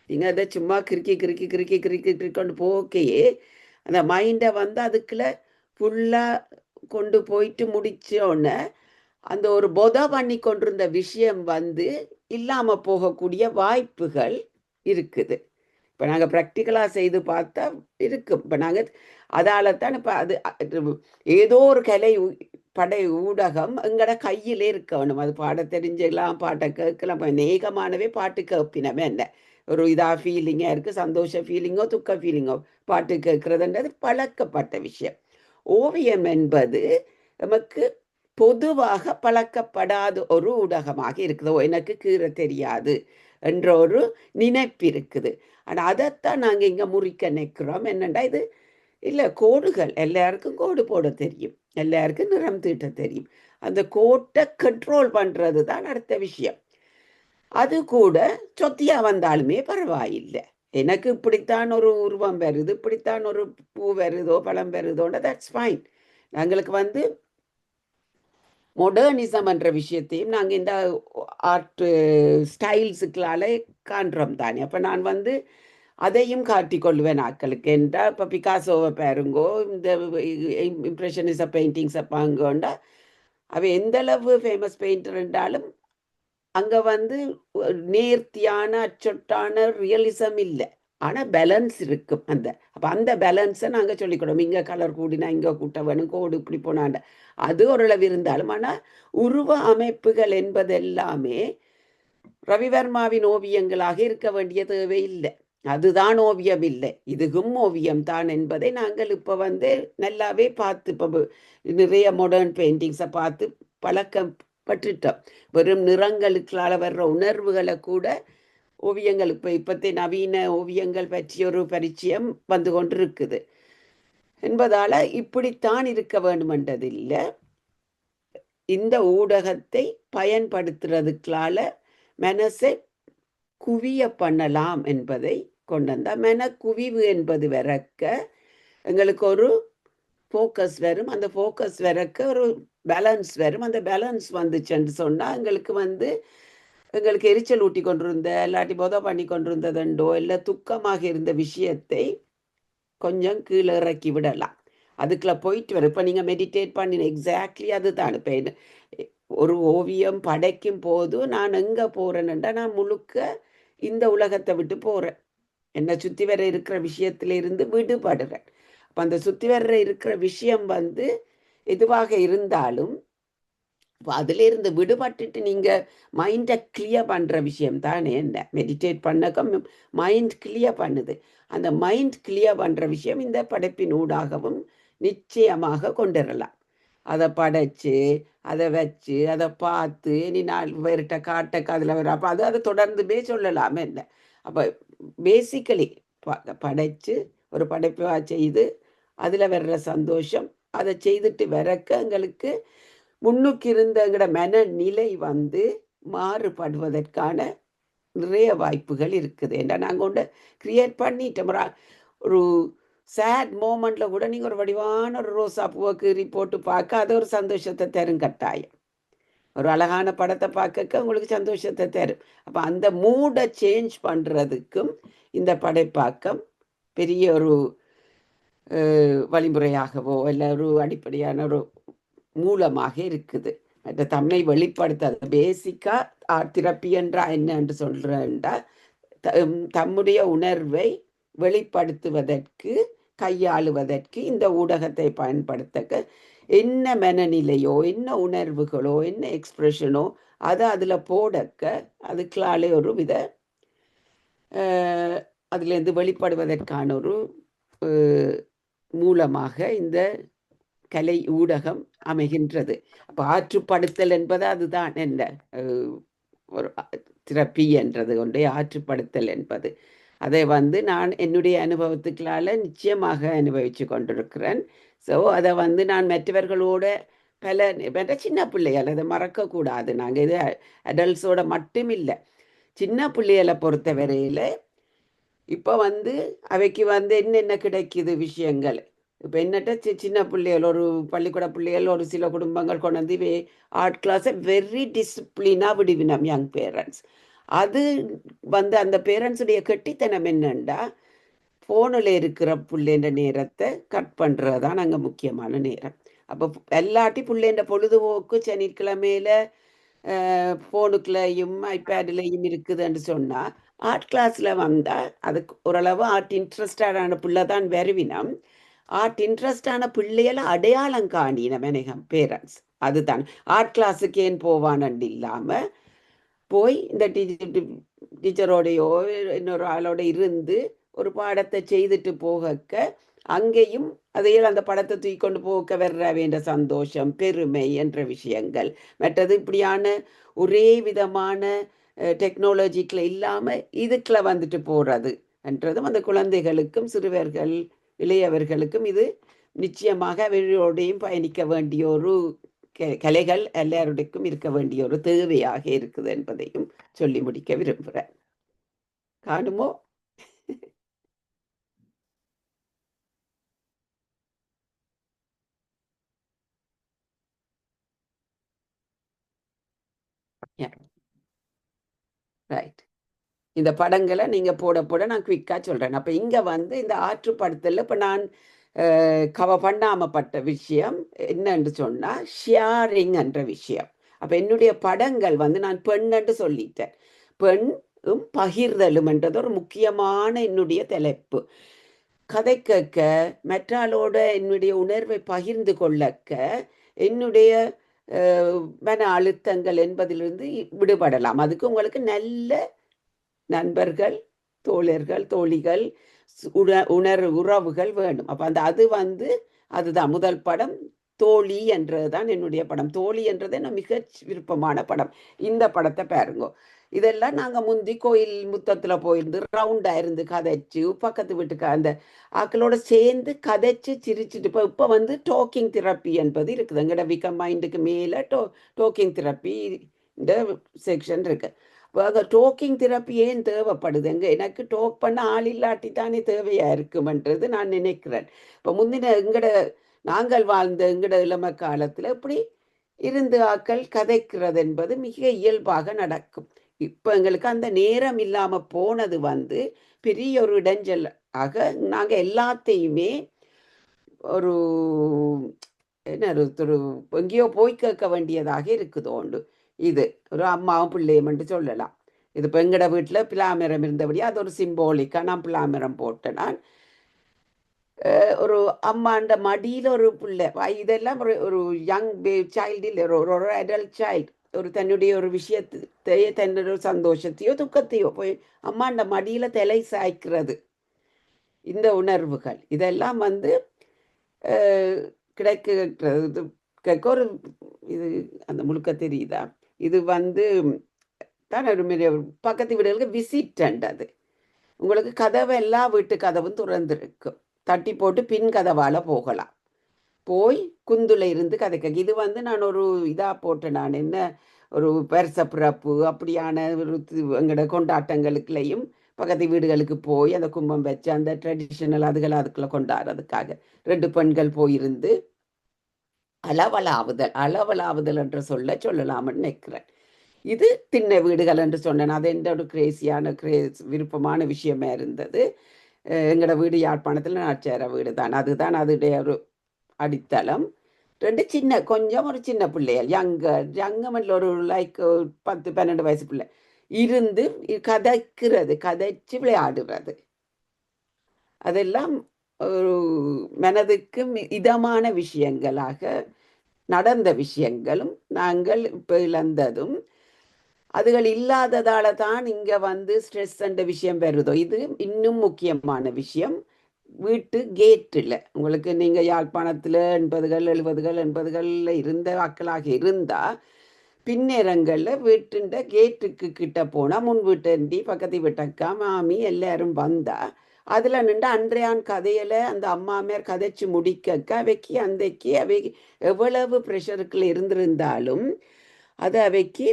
நீங்க அதை சும்மா கிறுக்கி கொண்டு போக்கையே அந்த மைண்டை வந்து அதுக்குள்ள ஃபுல்லா கொண்டு போயிட்டு முடிச்சோடனே அந்த ஒரு பொத பண்ணி கொண்டிருந்த விஷயம் வந்து இல்லாம போகக்கூடிய வாய்ப்புகள் இருக்குது. இப்ப நாங்க ப்ராக்டிக்கலா செய்து பார்த்தா இருக்கும். இப்ப நாங்க அதால தான் இப்ப அது ஏதோ ஒரு கலை படை ஊடகம் எங்கட கையிலே இருக்கணும். அது பாட தெரிஞ்செல்லாம் பாட்டை கேட்கலாம். நேகமானவே பாட்டு கேட்பினமே என்ன ஒரு இதா ஃபீலிங்கா இருக்கு, சந்தோஷ ஃபீலிங்கோ துக்க ஃபீலிங்கோ பாட்டு கேட்கறதுன்றது பழக்கப்பட்ட விஷயம். ஓவியம் என்பது நமக்கு பொதுவாக பழக்கப்படாத ஒரு ஊடகமாக இருக்குதோ, எனக்கு கீற தெரியாது என்ற ஒரு நினைப்பு இருக்குது. ஆனா அதைத்தான் நாங்க இங்க முறிக்க நிற்கிறோம். என்னண்டா இது இல்லை, கோடுகள் எல்லாருக்கும் கோடு போட தெரியும், எல்லாருக்கும் நிறம் தீட்ட தெரியும். அந்த கோட்டை கண்ட்ரோல் பண்றது தான் அடுத்த விஷயம். அது கூட சொத்தியா வந்தாலுமே பரவாயில்லை, எனக்கு இப்படித்தான் ஒரு உருவம் வருது, இப்படித்தான் ஒரு பூ வருதோ பழம் வருதோன்னா தட்ஸ் ஃபைன். எங்களுக்கு வந்து மொடர்னிசம் என்ற விஷயத்தையும் நாங்கள் இந்த ஆர்ட் ஸ்டைல்ஸுக்களால காண்றோம் தானே. அப்போ நான் வந்து அதையும் காட்டிக்கொள்வேன் ஆக்களுக்கு. என்றால் இப்போ பிகாசோவை பாருங்கோ, இந்த இம்ப்ரெஷனிச பெயிண்டிங்ஸை பாங்கோண்டா அவ எந்த அளவு ஃபேமஸ் பெயிண்டர் என்றாலும் அங்கே வந்து நேர்த்தியான அச்சொட்டான ரியலிசம் இல்லை, ஆனால் பேலன்ஸ் இருக்கும். அப்போ அந்த பேலன்ஸை நாங்கள் சொல்லிக்கூடோம். இங்கே கலர் கூடினா இங்கே கூட்ட வேணும், கோடு இப்படி போனாண்ட அது ஓரளவு இருந்தாலும். ஆனால் உருவ அமைப்புகள் என்பது எல்லாமே ரவிவர்மாவின் ஓவியங்களாக இருக்க வேண்டிய தேவை இல்லை. அதுதான் ஓவியம் இல்லை, இதுவும் ஓவியம் தான் என்பதை நாங்கள் இப்போ வந்து நல்லாவே பார்த்து இப்போ நிறைய மாடர்ன் பெயிண்டிங்ஸை பார்த்து பழக்கப்பட்டுட்டோம். வெறும் நிறங்களுக்களால் வர்ற உணர்வுகளை கூட ஓவியங்கள் இப்போத்தே நவீன ஓவியங்கள் பற்றிய ஒரு பரிச்சயம் வந்து கொண்டிருக்குது என்பதால இப்படித்தான் இருக்க வேண்டுமென்றதில்லை. இந்த ஊடகத்தை பயன்படுத்துறதுக்களால மனசை குவிய பண்ணலாம் என்பதை கொண்டு வந்தா மன குவிவு என்பது வரக்க எங்களுக்கு ஒரு ஃபோக்கஸ் வரும். அந்த ஃபோக்கஸ் வரக்க ஒரு பேலன்ஸ் வரும். அந்த பேலன்ஸ் வந்துச்சுன்னு சொன்னால் எங்களுக்கு வந்து எங்களுக்கு எரிச்சல் ஊட்டி கொண்டிருந்த இல்லாட்டி போதை பண்ணி கொண்டிருந்ததுண்டோ இல்லை துக்கமாக இருந்த விஷயத்தை கொஞ்சம் கீழே இறக்கி விடலாம். அதுக்குள்ள போயிட்டு வரும். இப்போ நீங்கள் மெடிடேட் பண்ணின எக்ஸாக்ட்லி அதுதான். இப்போ ஒரு ஓவியம் படைக்கும் போது நான் எங்கே போகிறேன்னுட்டா நான் முழுக்க இந்த உலகத்தை விட்டு போகிறேன், என்னை சுற்றி வர இருக்கிற விஷயத்திலிருந்து விடுபடுறேன். அப்போ அந்த சுற்றி வர்ற இருக்கிற விஷயம் வந்து எதுவாக இருந்தாலும் அதிலிருந்து விடுபட்டுட்டு நீங்கள் மைண்டை கிளியர் பண்ணுற விஷயம் தானே என்ன மெடிடேட் பண்ணக்க மைண்ட் கிளியர் பண்ணுது. அந்த மைண்ட் கிளியர் பண்ணுற விஷயம் இந்த படைப்பின் ஊடாகவும் நிச்சயமாக கொண்டுடலாம். அதை படைச்சு அதை வச்சு அதை பார்த்து நீ நாள் வேறுட்ட காட்ட அதில் வர அப்போ அதை தொடர்ந்துமே சொல்லலாமே இல்லை. அப்போ பேசிக்கலி படைச்சு ஒரு படைப்பா செய்து அதில் வர்ற சந்தோஷம் அதை செய்துட்டு வரக்க எங்களுக்கு முன்னுக்கு இருந்த மனநிலை மாறுபடுவதற்கான நிறைய வாய்ப்புகள் இருக்குது. ஏன்னா நாங்கள் ஒன்று கிரியேட் பண்ணிட்டோம். ஒரு சேட் மூமெண்ட்ல கூட நீங்கள் ஒரு வடிவான ஒரு ரோசா பூவை கீறி போட்டு பார்க்க அது ஒரு சந்தோஷத்தை தரும் கட்டாயம். ஒரு அழகான படத்தை பார்க்க உங்களுக்கு சந்தோஷத்தை தரும். அப்போ அந்த மூடை சேஞ்ச் பண்ணுறதுக்கும் இந்த படைப்பாக்கம் பெரிய ஒரு வழிமுறையாகவோ இல்லை ஒரு அடிப்படையான ஒரு மூலமாக இருக்குது. மற்ற தம்மை வெளிப்படுத்த பேசிக்காக தெரப்பி என்றா என்னன்னு சொல்கிறேன்டா தம்முடைய உணர்வை வெளிப்படுத்துவதற்கு கையாளுவதற்கு இந்த ஊடகத்தை பயன்படுத்த என்ன மனநிலையோ என்ன உணர்வுகளோ என்ன எக்ஸ்பிரஷனோ அதை அதில் போடக்க அதுக்களாலே ஒரு வித அதுலேருந்து வெளிப்படுவதற்கான ஒரு மூலமாக இந்த கலை ஊடகம் அமைகின்றது. அப்போ ஆற்றுப்படுத்தல் என்பது அதுதான் என்ன ஒரு தெரப்பி என்றது ஒன்றை ஆற்றுப்படுத்தல் என்பது. அதை நான் என்னுடைய அனுபவத்துக்களால் நிச்சயமாக அனுபவித்து கொண்டிருக்கிறேன். ஸோ அதை நான் மற்றவர்களோட பல சின்ன பிள்ளைகள் அதை மறக்கக்கூடாது. நாங்கள் இது அடல்ட்ஸோட மட்டும் இல்லை, சின்ன பிள்ளைகளை பொறுத்த வரையில் இப்போ அவைக்கு என்னென்ன கிடைக்குது விஷயங்கள். இப்போ என்னட்ட சின்ன பிள்ளைகள் ஒரு பள்ளிக்கூட பிள்ளைகள் ஒரு சில குடும்பங்கள் கொண்டு வந்து ஆர்ட் கிளாஸை வெரி டிசிப்ளினாக விடுவினோம் யங் பேரண்ட்ஸ். அது அந்த பேரண்ட்ஸுடைய கெட்டித்தனம் என்னண்டா ஃபோனில் இருக்கிற பிள்ளைன்ற நேரத்தை கட் பண்ணுறது தான் அங்கே முக்கியமான நேரம். அப்போ எல்லாட்டி பிள்ளைன்ற பொழுதுபோக்கு சனிக்கிழமையில் ஃபோனுக்குள்ளேயும் ஐபேட்லேயும் இருக்குதுன்னு சொன்னால் ஆர்ட் கிளாஸில் வந்தால் அதுக்கு ஓரளவு ஆர்ட் இன்ட்ரெஸ்டான பிள்ளை தான் வருவினம். ஆர்ட் இன்ட்ரெஸ்டான பிள்ளைகளை அடையாளம் காணினம் எனகம் பேரண்ட்ஸ். அதுதான் ஆர்ட் கிளாஸுக்கு ஏன் போவானண்டு இல்லாமல் போய் இந்த டீச்சரோடையோ இன்னொரு ஆளோட இருந்து ஒரு பாடத்தை செய்துட்டு போகக்க அங்கேயும் அதையில் அந்த படத்தை தூக்கி கொண்டு போக வர்ற வேண்ட சந்தோஷம் பெருமை என்ற விஷயங்கள். மற்றது இப்படியான ஒரே விதமான டெக்னாலஜிக்கில் இல்லாமல் இதுக்குள்ள போகிறது என்றதும் அந்த குழந்தைகளுக்கும் சிறுவர்கள் இளையவர்களுக்கும் இது நிச்சயமாக அவர்களோடையும் பயணிக்க வேண்டிய ஒரு கலைகள் எல்லாருடையும் இருக்க வேண்டிய ஒரு தேவையாக இருக்குது என்பதையும் சொல்லி முடிக்க விரும்புகிறேன். காணுமோ? ரைட். இந்த படங்களை நீங்கள் போட நான் குவிக்காக சொல்கிறேன். அப்போ இங்கே இந்த ஆற்றுப்படுத்தலில் இப்போ நான் பண்ணாமப்பட்ட விஷயம் என்னன்னு சொன்னால் ஷேரிங் என்ற விஷயம். அப்போ என்னுடைய படங்கள் நான் பெண்ணென்று சொல்லிட்டேன். பெண்ணும் பகிர்தலும் என்றது ஒரு முக்கியமான என்னுடைய தலைப்பு. கதை கேட்க மற்றாளோட என்னுடைய உணர்வை பகிர்ந்து கொள்ளக்க என்னுடைய மன அழுத்தங்கள் என்பதிலிருந்து விடுபடலாம். அதுக்கு உங்களுக்கு நல்ல நண்பர்கள், தோழர்கள், தோழிகள், உறவுகள் வேணும். அப்போ அது அதுதான் முதல் படம் தோழி என்றதுதான் என்னுடைய படம். தோழி என்றது என்ன மிக விருப்பமான படம். இந்த படத்தை பாருங்க. இதெல்லாம் நாங்கள் முந்தி கோயில் முத்தத்தில் போயிருந்து ரவுண்டாக இருந்து கதைச்சு பக்கத்து வீட்டுக்கு அந்த ஆக்களோட சேர்ந்து கதைச்சு சிரிச்சுட்டு இப்போ டோக்கிங் தெரப்பி என்பது இருக்குது. எங்கட விகம் மைண்டுக்கு மேலே டோக்கிங் தெரப்பி இந்த செக்ஷன் இருக்குது. இப்போ டோக்கிங் தெரப்பி ஏன் தேவைப்படுது? எனக்கு டோக் பண்ண ஆள் இல்லாட்டி தானே தேவையாக இருக்குமென்றது நான் நினைக்கிறேன். இப்போ முந்தின நாங்கள் வாழ்ந்த இளம காலத்தில் இப்படி இருந்து ஆக்கள் கதைக்கிறது என்பது மிக இயல்பாக நடக்கும். இப்போ எங்களுக்கு அந்த நேரம் இல்லாமல் போனது பெரிய ஒரு இடைஞ்சல் ஆக நாங்கள் எல்லாத்தையுமே ஒரு ஒரு எங்கேயோ போய் கேட்க வேண்டியதாக இருக்குதோண்டு. இது ஒரு அம்மாவும் பிள்ளையும் சொல்லலாம். இது இப்போ எங்கட வீட்டில் பிளாமரம் இருந்தபடியா அது ஒரு சிம்போலிக்காக நான் பிளாமரம் போட்டேன். நான் ஒரு அம்மாண்ட மடியில ஒரு பிள்ளை இதெல்லாம் ஒரு ஒரு யங் சைல்டு இல்லை, ஒரு அடல்ட் சைல்டு ஒரு தன்னுடைய ஒரு விஷயத்தையோ தன்னுடைய ஒரு சந்தோஷத்தையோ துக்கத்தையோ போய் அம்மாண்ட மடியில தலை சாய்க்கிறது. இந்த உணர்வுகள் இதெல்லாம் வந்து கிடைக்கிறது. ஒரு இது அந்த முழுக்க தெரியுதா? இது வந்து தான் பக்கத்து வீடுகளுக்கு விசிட் அது. உங்களுக்கு கதவை எல்லா வீட்டு கதவும் திறந்துருக்கும். தட்டி போட்டு பின் கதவால் போகலாம். போய் குந்துல இருந்து கதைக்க. இது வந்து நான் ஒரு இதாக போட்டேன். நான் என்ன ஒரு பெருச பிறப்பு அப்படியான ஒரு எங்களோட கொண்டாட்டங்களுக்குலையும் பக்கத்து வீடுகளுக்கு போய் அந்த கும்பம் வச்சு அந்த ட்ரெடிஷனல் அதுக்குள்ள கொண்டாடுறதுக்காக 2 பெண்கள் போயிருந்து அளவலாவுதல் என்று சொல்லலாம்னு நினைக்கிறேன். இது திண்ணை வீடுகள் என்று சொன்னேன். அது என்னோட கிரேசியான விருப்பமான விஷயமா இருந்தது. எங்களோட வீடு யாழ்ப்பாணத்தில் நாச்சியார வீடு தான். அதுதான் அதோடைய ஒரு அடித்தளம். 2 சின்ன கொஞ்சம் ஒரு சின்ன பிள்ளைகள் யங்கமல்ல ஒரு லைக் 10-12 வயசு பிள்ளை இருந்து கதைச்சு விளையாடுறது. அதெல்லாம் ஒரு மனதுக்கு இதமான விஷயங்களாக நடந்த விஷயங்களும் நாங்கள் இப்போ இழந்ததும் அதுகள் இல்லாததால தான் இங்க வந்து ஸ்ட்ரெஸ் என்ற விஷயம் வருதோ. இது இன்னும் முக்கியமான விஷயம். வீட்டு கேட்டில் உங்களுக்கு நீங்கள் யாழ்ப்பாணத்தில் 80கள் 70கள் இருந்த ஆக்களாக இருந்தால் பின்னேரங்களில் வீட்டுண்ட கேட்டுக்கு கிட்ட போனால் முன் வீட்டண்டி பக்கத்து வீட்டக்கா மாமி எல்லாரும் வந்தால் அதில் நின்று அன்றையான் கதையில் அந்த அம்மாமையார் கதைச்சு முடிக்க அவைக்கு அவை எவ்வளவு ப்ரெஷருக்குள்ள இருந்திருந்தாலும் அது அவைக்கு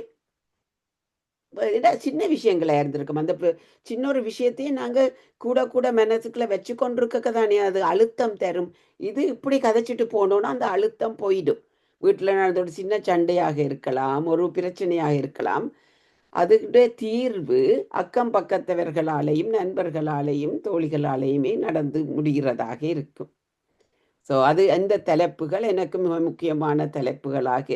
சின்ன விஷயங்களா இருந்திருக்கும். அந்த சின்ன ஒரு விஷயத்தையும் நாங்கள் கூட மனசுக்குள்ள வச்சு கொண்டிருக்க தானே அது அழுத்தம் தரும். இது இப்படி கதைச்சிட்டு போனோன்னா அந்த அழுத்தம் போயிடும். வீட்டில் நடந்த ஒரு சின்ன சண்டையாக இருக்கலாம், ஒரு பிரச்சனையாக இருக்கலாம். அதுடைய தீர்வு அக்கம் பக்கத்தவர்களாலேயும் நண்பர்களாலேயும் தோழிகளாலேயுமே நடந்து முடிகிறதாக இருக்கும். ஸோ அது அந்த தலைப்புகள் எனக்கு மிக முக்கியமான தலைப்புகளாக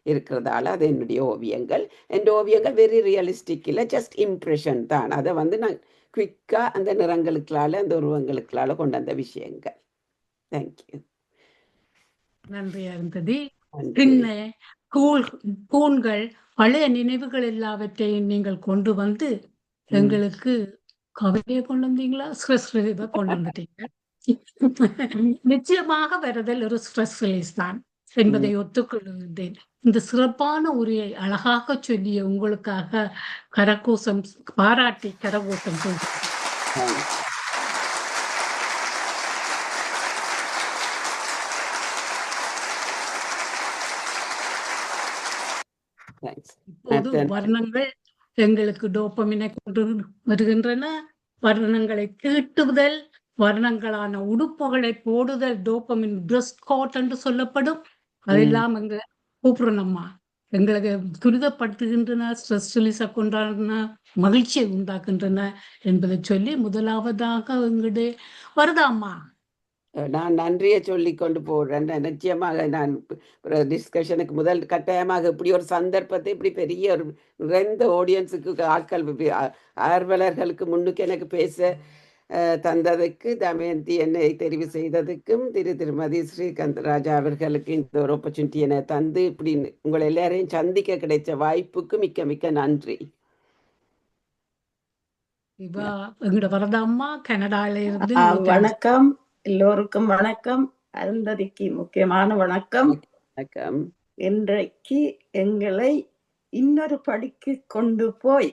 இருக்கிறதால அது என்னுடைய ஓவியங்கள். என் ஓவியங்கள் வெரி ரியலிஸ்டிக் இல்லை, ஜஸ்ட் இம்ப்ரெஷன் தான். அதை வந்து நான் குவிக்காக அந்த நிறங்களுக்களால் அந்த உருவங்களுக்களால் கொண்டு வந்த விஷயங்கள். தேங்க்யூ. நன்றி அருந்ததி. கூண்கள் பழைய நினைவுகள் எல்லாவற்றையும் நீங்கள் கொண்டு வந்து எங்களுக்கு கவிதையை கொண்டு வந்தீங்களா, ஸ்ட்ரெஸ் ரிலீஃபை கொண்டு வந்துட்டீங்க. நிச்சயமாக வருதல் ஒரு ஸ்ட்ரெஸ் ரிலீஸ் தான் என்பதை ஒத்துக்கொள்கின்றேன். இந்த சிறப்பான உரையை அழகாக சொல்லிய உங்களுக்காக கரகோஷம் பாராட்டி கரகோஷம் சொல்கிறேன். இப்போது வர்ணங்கள் எங்களுக்கு டோபமினை கொண்டு வருகின்றன. வர்ணங்களை தீட்டுதல், வர்ணங்களான உடுப்புகளை போடுதல், டோபமின் ட்ரெஸ் கோட் என்று சொல்லப்படும். அதெல்லாம் எங்க கூப்பிடணும்மா எங்களுக்கு துரிதப்படுத்துகின்றன, ஸ்ட்ரெஸ் ரிலீஸை கொண்டாடுன, மகிழ்ச்சியை உண்டாக்குகின்றன என்பதை சொல்லி முதலாவதாக எங்களுடைய வருதாம்மா நான் நன்றியை சொல்லி கொண்டு போடுறேன். நிச்சயமாக நான் டிஸ்கஷனுக்கு முதல் கட்டாயமாக இப்படி ஒரு சந்தர்ப்பத்தை இப்படி பெரிய ஒரு நிறைந்த ஆடியன்ஸுக்கு ஆட்கள் ஆர்வலர்களுக்கு முன்னுக்கு எனக்கு பேச தந்ததுக்கு தமயந்தி என்னை தெரிவு செய்ததுக்கும் திருமதி ஸ்ரீகாந்தராஜா அவர்களுக்கு இந்த ஒரு ஆப்பர்ச்சுனிட்டி என தந்து இப்படி உங்களை எல்லாரையும் சந்திக்க கிடைச்ச வாய்ப்புக்கு மிக்க மிக்க நன்றி. வரதாம்மா கனடால இருந்து. வணக்கம் எல்லோருக்கும் வணக்கம். அருந்ததிக்கு முக்கியமான வணக்கம். வணக்கம். இன்றைக்கு எங்களை இன்னொரு படிக்கு கொண்டு போய்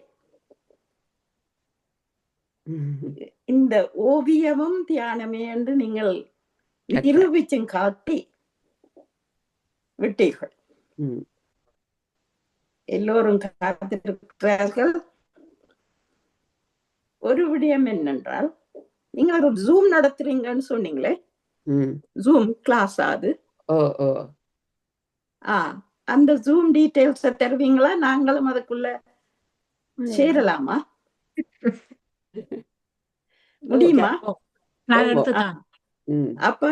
இந்த ஓவியமும் தியானமே என்று நீங்கள் நிரூபிச்சும் காட்டி விட்டீர்கள். எல்லோரும் காத்திருக்கிறார்கள். ஒரு விடயம் என்னென்றால், நீங்க ஒரு ஜூம் நடத்துறீங்கன்னு சொன்னீங்களே, ஜூம் கிளாஸ் அது. அந்த ஜூம் டீடைல்ஸ் தருவீங்களா? நாங்களும் அதுக்குள்ள சேரலாமா? முடியுமா? அப்ப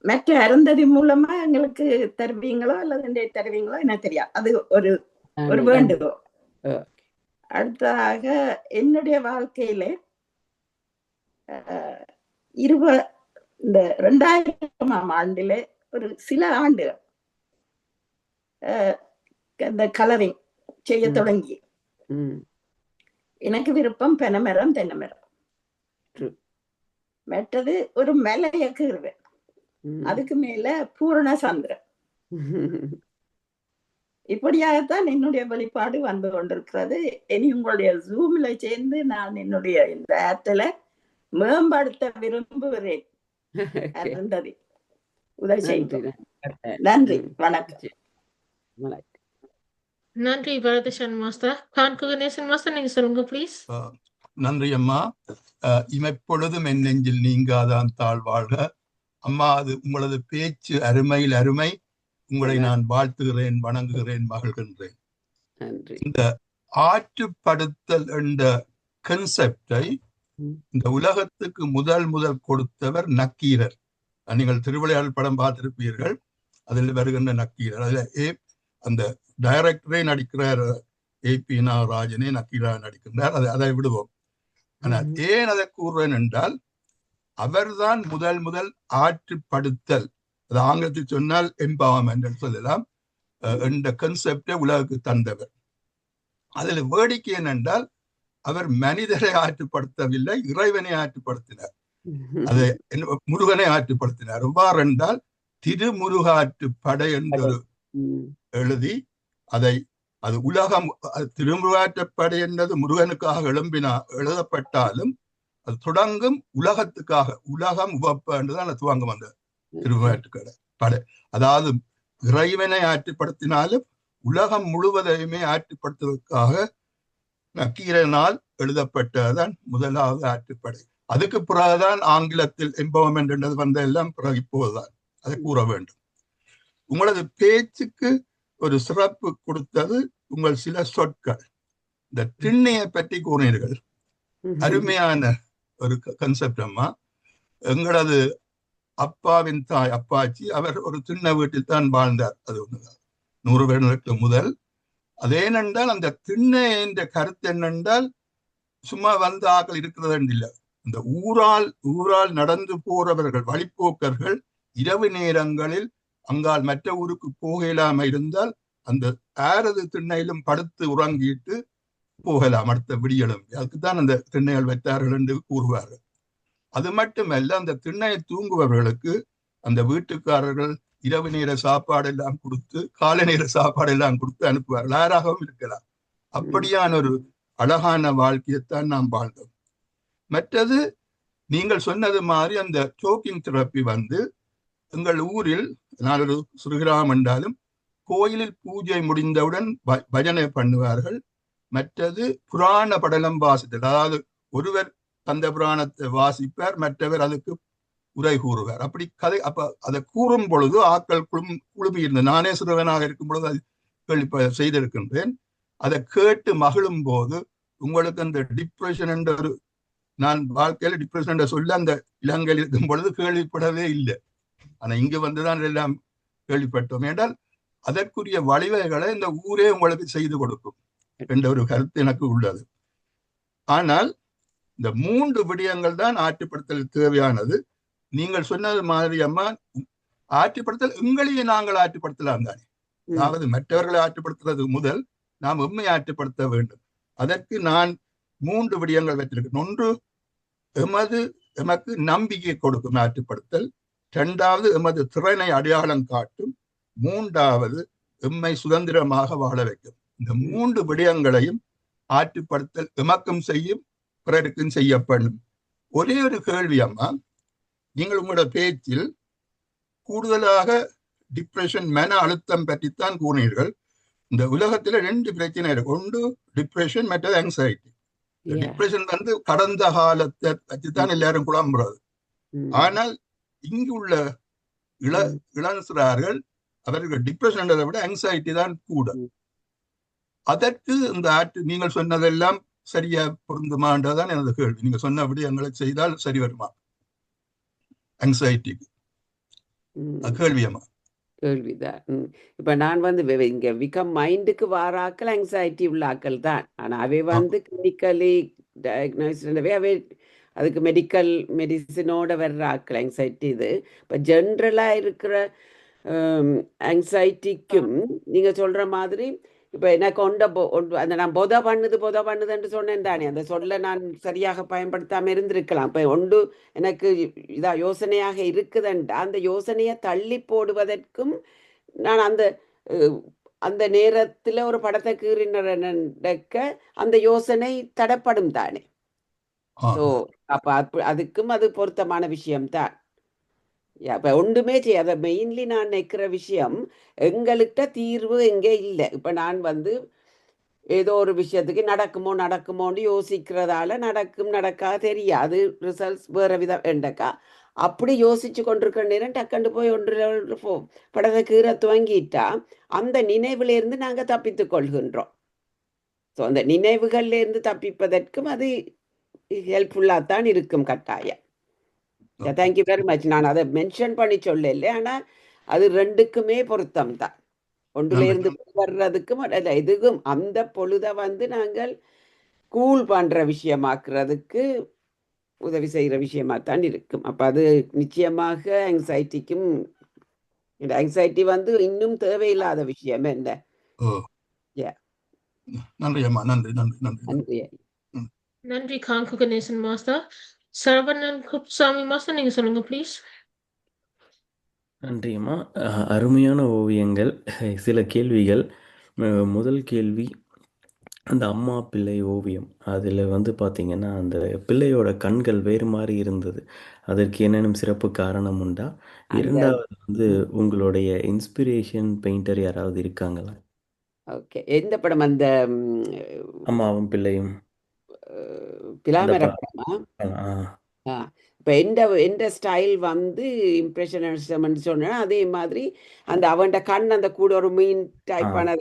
மற்ற அருந்ததி மூலமா எங்களுக்கு தருவீங்களோ அல்லது தருவீங்களோ என்ன தெரியாது. அது ஒரு வேண்டுகோள். அடுத்ததாக என்னுடைய வாழ்க்கையில இந்த 2000ஆம் ஆண்டில ஒரு சில ஆண்டுகள் இந்த கலரிங் செய்ய தொடங்கி எனக்கு விருப்பம் பெனமரம் தென்னமரம். மற்றது ஒரு மலைய கீறுவேன், அதுக்கு மேல பூரண சந்திரன். இப்படியாகத்தான் என்னுடைய வெளிப்பாடு வந்து கொண்டிருக்கிறது. இனி உங்களுடைய ஜூம்ல சேர்ந்து நான் என்னுடைய இந்த ஆத்துல மேம்படுத்த விரும்புகிறேன். அருந்ததி உதவி செய்ய நன்றி. வணக்கம். நன்றி வரதேசன் மாஸ்டர். கணேசன் மாஸ்டர், நீங்க சொல்லுங்க ப்ளீஸ். நன்றி அம்மா. இமைப்பொழுதும் என் நெஞ்சில் நீங்காதான் தாழ்வாழ்க. அம்மா, அது உங்களது பேச்சு அருமையில் அருமை. உங்களை நான் வாழ்த்துகிறேன், வணங்குகிறேன், மகிழ்கின்றேன். இந்த ஆற்றுப்படுத்தல் என்ற கன்செப்டை இந்த உலகத்துக்கு முதல் கொடுத்தவர் நக்கீரர். நீங்கள் திருவிளையாடல் படம் பார்த்திருப்பீர்கள், அதில் வருகின்ற நக்கீரர். அதுல அந்த டைரக்டரே நடிக்கிறார், A.P. நாகராஜனே நக்கீரா நடிக்கின்றார். அதை விடுவோம். ஆனால் ஏன் அதை கூறுறேன் என்றால், அவர்தான் முதல் ஆற்றுப்படுத்தல், அது ஆங்கிலத்தில் சொன்னால் எம்பவர்மெண்ட் என்று சொல்லலாம், என்ற கன்செப்டை உலகுக்கு தந்தவர். அதில் வேடிக்கை என்னென்றால், அவர் மனிதரை ஆற்றுப்படுத்தவில்லை, இறைவனை ஆற்றுப்படுத்தினார். அதை முருகனை ஆற்றுப்படுத்தினார். எவ்வாறு என்றால், திருமுருகாற்று படை என்று எழுதி அது உலகம், திருமுருகாற்றுப்படை என்பது முருகனுக்காக எழுதப்பட்டாலும் அது தொடங்கும் உலகத்துக்காக, உலகம் உவப்ப என்றுதான் துவங்கும் அந்த திருமுருகாற்று படை. அதாவது இறைவனை ஆற்றுப்படுத்தினாலும் உலகம் முழுவதையுமே ஆற்றுப்படுத்துவதற்காக நக்கீரனால் எழுதப்பட்டதுதான் முதலாவது ஆற்றுப்படை. அதுக்கு பிறகுதான் ஆங்கிலத்தில் எம்பவர்மெண்ட் என்றது வந்த எல்லாம் பிறகு இப்போதுதான் அதை கூற வேண்டும். உங்களது பேச்சுக்கு ஒரு சிறப்பு கொடுத்தது உங்கள் சில சொற்கள். இந்த திண்ணையை பற்றி கூறினீர்கள், அருமையான ஒரு கன்செப்ட் அம்மா. எங்களது அப்பாவின் தாய் அப்பாச்சி, அவர் ஒரு திண்ணை வீட்டில் தான் வாழ்ந்தார். அது 100 வருடங்களுக்கு முதல். அது ஏனென்றால் அந்த திண்ணை என்ற கருத்து என்னென்றால், சும்மா வந்த ஆக்கள் இருக்கிறது இல்லை. இந்த ஊரால் நடந்து போறவர்கள், வழிப்போக்கர்கள் இரவு நேரங்களில் அங்கால் மற்ற ஊருக்கு போக இல்லாம இருந்தால் அந்த ஆரது திண்ணையிலும் படுத்து உறங்கிட்டு போகலாம் அடுத்த விடியலும். அதுக்குத்தான் அந்த திண்ணைகள் வைத்தார்கள் என்று கூறுவார்கள். அது மட்டுமல்ல, அந்த திண்ணையை தூங்குபவர்களுக்கு அந்த வீட்டுக்காரர்கள் இரவு நேர சாப்பாடு எல்லாம் கொடுத்து, காலை நேர சாப்பாடு எல்லாம் கொடுத்து அனுப்புவார்கள். யாராகவும் இருக்கலாம். அப்படியான ஒரு அழகான வாழ்க்கையைத்தான் நாம் வாழ்ந்தோம். மற்றது, நீங்கள் சொன்னது மாதிரி அந்த டோக்கிங் தெரப்பி எங்கள் ஊரில், நான் ஒரு சிறுகிராமம் என்றாலும், கோயிலில் பூஜை முடிந்தவுடன் பஜனை பண்ணுவார்கள். மற்றது புராண படலம் வாசித்தல், அதாவது ஒருவர் அந்த புராணத்தை வாசிப்பார், மற்றவர் அதுக்கு உரை கூறுவார். அப்படி கதை அதை கூறும் பொழுது ஆக்கள் குழுமி இருந்தது. நானே சிறுவனாக இருக்கும் பொழுது அது செய்திருக்கின்றேன். அதை கேட்டு மகிழும் போது உங்களுக்கு அந்த டிப்ரெஷன் என்ற ஒரு, நான் வாழ்க்கையில டிப்ரெஷன் என்ற சொல்ல அந்த இலங்கையில் இருக்கும் பொழுது கேள்விப்படவே இல்லை. ஆனா இங்கு வந்துதான் எல்லாம் கேள்விப்பட்டோம். என்றால் அதற்குரிய வழிவகைகளை இந்த ஊரே உங்களுக்கு செய்து கொடுக்கும் என்ற ஒரு கருத்து எனக்கு உள்ளது. ஆனால் இந்த 3 விடயங்கள் தான் ஆற்றுப்படுத்தல் தேவையானது. நீங்கள் சொன்னது மாதிரி அம்மா, ஆற்றுப்படுத்தல் எங்களையே நாங்கள் ஆற்றுப்படுத்தலாம் தானே. அதாவது மற்றவர்களை ஆற்றுப்படுத்துறது முதல் நாம் எம்மை ஆற்றுப்படுத்த வேண்டும். அதற்கு நான் 3 விடயங்கள் வைத்திருக்கேன். ஒன்று, எமக்கு நம்பிக்கை கொடுக்கும் ஆற்றுப்படுத்தல். 2வது, எமது திறனை அடையாளம் காட்டும். 3வது, எம்மை சுதந்திரமாக வாழ வைக்கும். இந்த 3 விடயங்களையும் ஆற்றுப்படுத்தல் எமக்கும் செய்யும், பிறருக்கும் செய்யப்படும். ஒரே ஒரு கேள்வி அம்மா, நீங்கள் உங்களோட பேச்சில் கூடுதலாக டிப்ரெஷன், மன அழுத்தம் பற்றித்தான் கூறினீர்கள். இந்த உலகத்துல 2 பிரச்சனை இருக்கு. ஒன்று டிப்ரெஷன், மற்றது ஆங்ஸைட்டி. டிப்ரெஷன் கடந்த காலத்தை வச்சுதான் எல்லாரும் குழம்புறது. ஆனால் இங்கு உள்ள இளஞ்சிறார்கள், அவர்கள் டிப்ரெஷன் விட ஆங்ஸைட்டி தான் கூட. அதற்கு இந்த நீங்கள் சொன்னதெல்லாம் சரியா பொருந்துமான்றதான் எனது கேள்வி. நீங்க சொன்னபடி எங்களை செய்தால் சரி வருமா ஆங்ஸைட்டிக்கு? கேள்வியம்மா. கேள்விதான். இப்ப நான் இங்க விகம் மைண்டுக்கு வாராக்கள் ஆங்ஸைட்டி உள்ள ஆக்கள் தான். ஆனா அவை கிளினிக்கலி டயக்னோசிஸ் அவை அதுக்கு மெடிசினோட வர்ற ஆக்கள் ஆங்ஸைட்டி இது. இப்போ ஜென்ரலாக இருக்கிற ஆங்ஸைட்டிக்கும் நீங்கள் சொல்கிற மாதிரி இப்போ எனக்கு அந்த நான் பொத பண்ணுதுன்னு சொன்னேன் தானே, அந்த சொல்ல நான் சரியாக பயன்படுத்தாமல் இருந்திருக்கலாம். இப்போ எனக்கு யோசனையாக இருக்குதுண்டா அந்த யோசனையை தள்ளி போடுவதற்கும் நான் அந்த நேரத்தில் ஒரு படத்தை கீறினக்க அந்த யோசனை தடப்படும் தானே. ஸோ அப்போ அதுக்கும் அது பொருத்தமான விஷயம்தான். இப்போ ஒன்றுமே செய்யாத மெயின்லி நான் நிற்கிற விஷயம் எங்கள்கிட்ட தீர்வு எங்கே இல்லை. இப்போ நான் ஏதோ ஒரு விஷயத்துக்கு நடக்குமோன்னு யோசிக்கிறதால நடக்காத தெரியாது, ரிசல்ட்ஸ் வேற விதம் என்றக்கா அப்படி யோசிச்சு கொண்டிருக்கிற நேரம் டக்கண்டு போய் படத்தை கீரை துவங்கிட்டா அந்த நினைவுலேருந்து நாங்கள் தப்பித்து கொள்கின்றோம். ஸோ அந்த நினைவுகள்லேருந்து தப்பிப்பதற்கும் அது ஹெல்ப்ஃபுல்லாக தான் இருக்கும் கட்டாயம். Thank you very much. நான் அதை மென்ஷன் பண்ணி சொல்லல, ஆனால் அது ரெண்டுக்குமே பொருத்தம் தான். ஒன்றுலேருந்து வர்றதுக்கும் எதுக்கும் அந்த பொழுதை நாங்கள் கூல் பண்ற விஷயமாக்குறதுக்கு உதவி செய்கிற விஷயமா தான் இருக்கும். அப்போ அது நிச்சயமாக ஆங்ஸைட்டிக்கும் ஆங்ஸைட்டி இன்னும் தேவையில்லாத விஷயம் என்ன. நன்றி அம்மா. நன்றி நன்றி நன்றி நன்றி நன்றி காங்கு கணேசன் மாஸ்டர். சரவணன் குப்சாமி மாஸ்டர், நீங்க சொல்லுங்க ப்ளீஸ். நன்றியம்மா. அருமையான ஓவியங்கள். சில கேள்விகள். முதல் கேள்வி, அந்த அம்மா பிள்ளை ஓவியம் அதில் பார்த்தீங்கன்னா அந்த பிள்ளையோட கண்கள் வேறு மாதிரி இருந்தது. அதற்கு என்னென்னும் சிறப்பு காரணம் உண்டா? இரண்டாவது உங்களுடைய இன்ஸ்பிரேஷன் பெயிண்டர் யாராவது இருக்காங்களா? ஓகே. எந்த படம்? அந்த அம்மாவும் பிள்ளையும் பிலாமர படமா? இப்போ எந்த ஸ்டைல் இம்ப்ரெஷனிசம்னு சொன்னா அதே மாதிரி அந்த அவன்ட கண் அந்த கூட ஒரு மீன் டைப்பான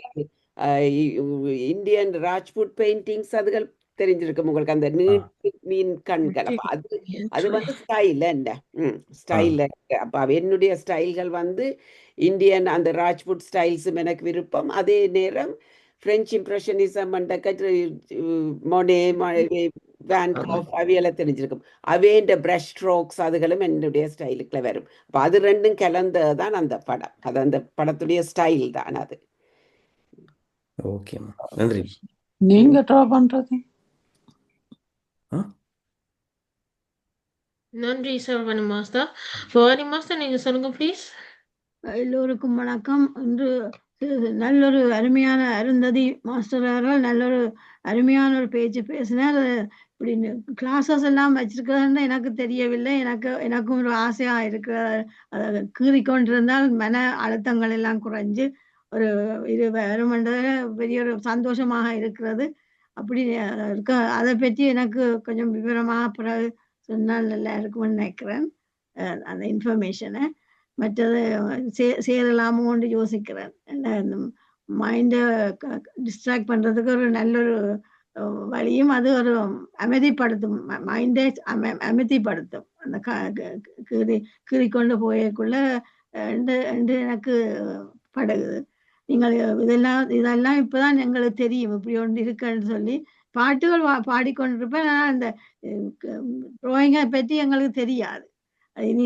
இந்தியன் ராஜ்புட் பெயிண்டிங்ஸ் அதுகள் தெரிஞ்சிருக்கும் உங்களுக்கு, அந்த நீட்டு மீன் கண்கள். அப்போ அது ஸ்டைல் என்ன ஸ்டைல். அப்போ என்னுடைய ஸ்டைல்கள் இந்தியன் அந்த ராஜ்புட் ஸ்டைல்ஸும் எனக்கு விருப்பம். அதே நேரம் பிரெஞ்சு இம்ப்ரெஷனிசம் மொனே வேன் காஃப் அவையெல்லாம் தெரிஞ்சிருக்கும். அவேண்ட பிரஷ் ஸ்ட்ரோக்ஸ் அதுகளும் என்னுடைய ஸ்டைலுக்குள்ள வரும். அப்போ அது ரெண்டும் கலந்ததான் அந்த படம். அது அந்த படத்துடைய ஸ்டைல் தான் அது. ஓகேம்மா, நன்றி. நீங்க ட்ரா பண்றது? நன்றி சரவண மாஸ்டர். பவானி மாஸ்டர், நீங்க சொல்லுங்க ப்ளீஸ். எல்லோருக்கும் வணக்கம். இன்று நல்லொரு அருமையான அருந்ததி மாஸ்டர் அவர்கள் நல்லொரு அருமையான ஒரு பேச்சு பேசினார். இப்படி கிளாஸஸ் எல்லாம் வச்சிருக்கிறதுன்னு எனக்கு தெரியவில்லை. எனக்கும் ஒரு ஆசையா இருக்கிற, அதை கீறிக்கொண்டிருந்தால் மன அழுத்தங்கள் எல்லாம் குறைஞ்சு ஒரு இது வருமன்றதுல பெரிய ஒரு சந்தோஷமாக இருக்கிறது. அப்படி இருக்க அதை பற்றி எனக்கு கொஞ்சம் விவரமாக பிறகு சொன்னால் நல்லா இருக்கும்னு நினைக்கிறேன் அந்த இன்ஃபர்மேஷனை. மற்றது சேரலாமோன்னு யோசிக்கிறேன். மைண்டை டிஸ்ட்ராக்ட் பண்ணுறதுக்கு ஒரு நல்ல ஒரு வழியும் அது ஒரு அமைதிப்படுத்தும், மைண்டை அமைதிப்படுத்தும். அந்த கீறிக்கொண்டு போயக்குள்ள எனக்கு படுகுது. நீங்கள் இதெல்லாம் இப்போதான் எங்களுக்கு தெரியும் இப்படி ஒன்று இருக்குன்னு சொல்லி. பாட்டுகள் பாடிக்கொண்டிருப்பேன், ஆனால் அந்த ட்ராயிங்கை பற்றி எங்களுக்கு தெரியாது. இனி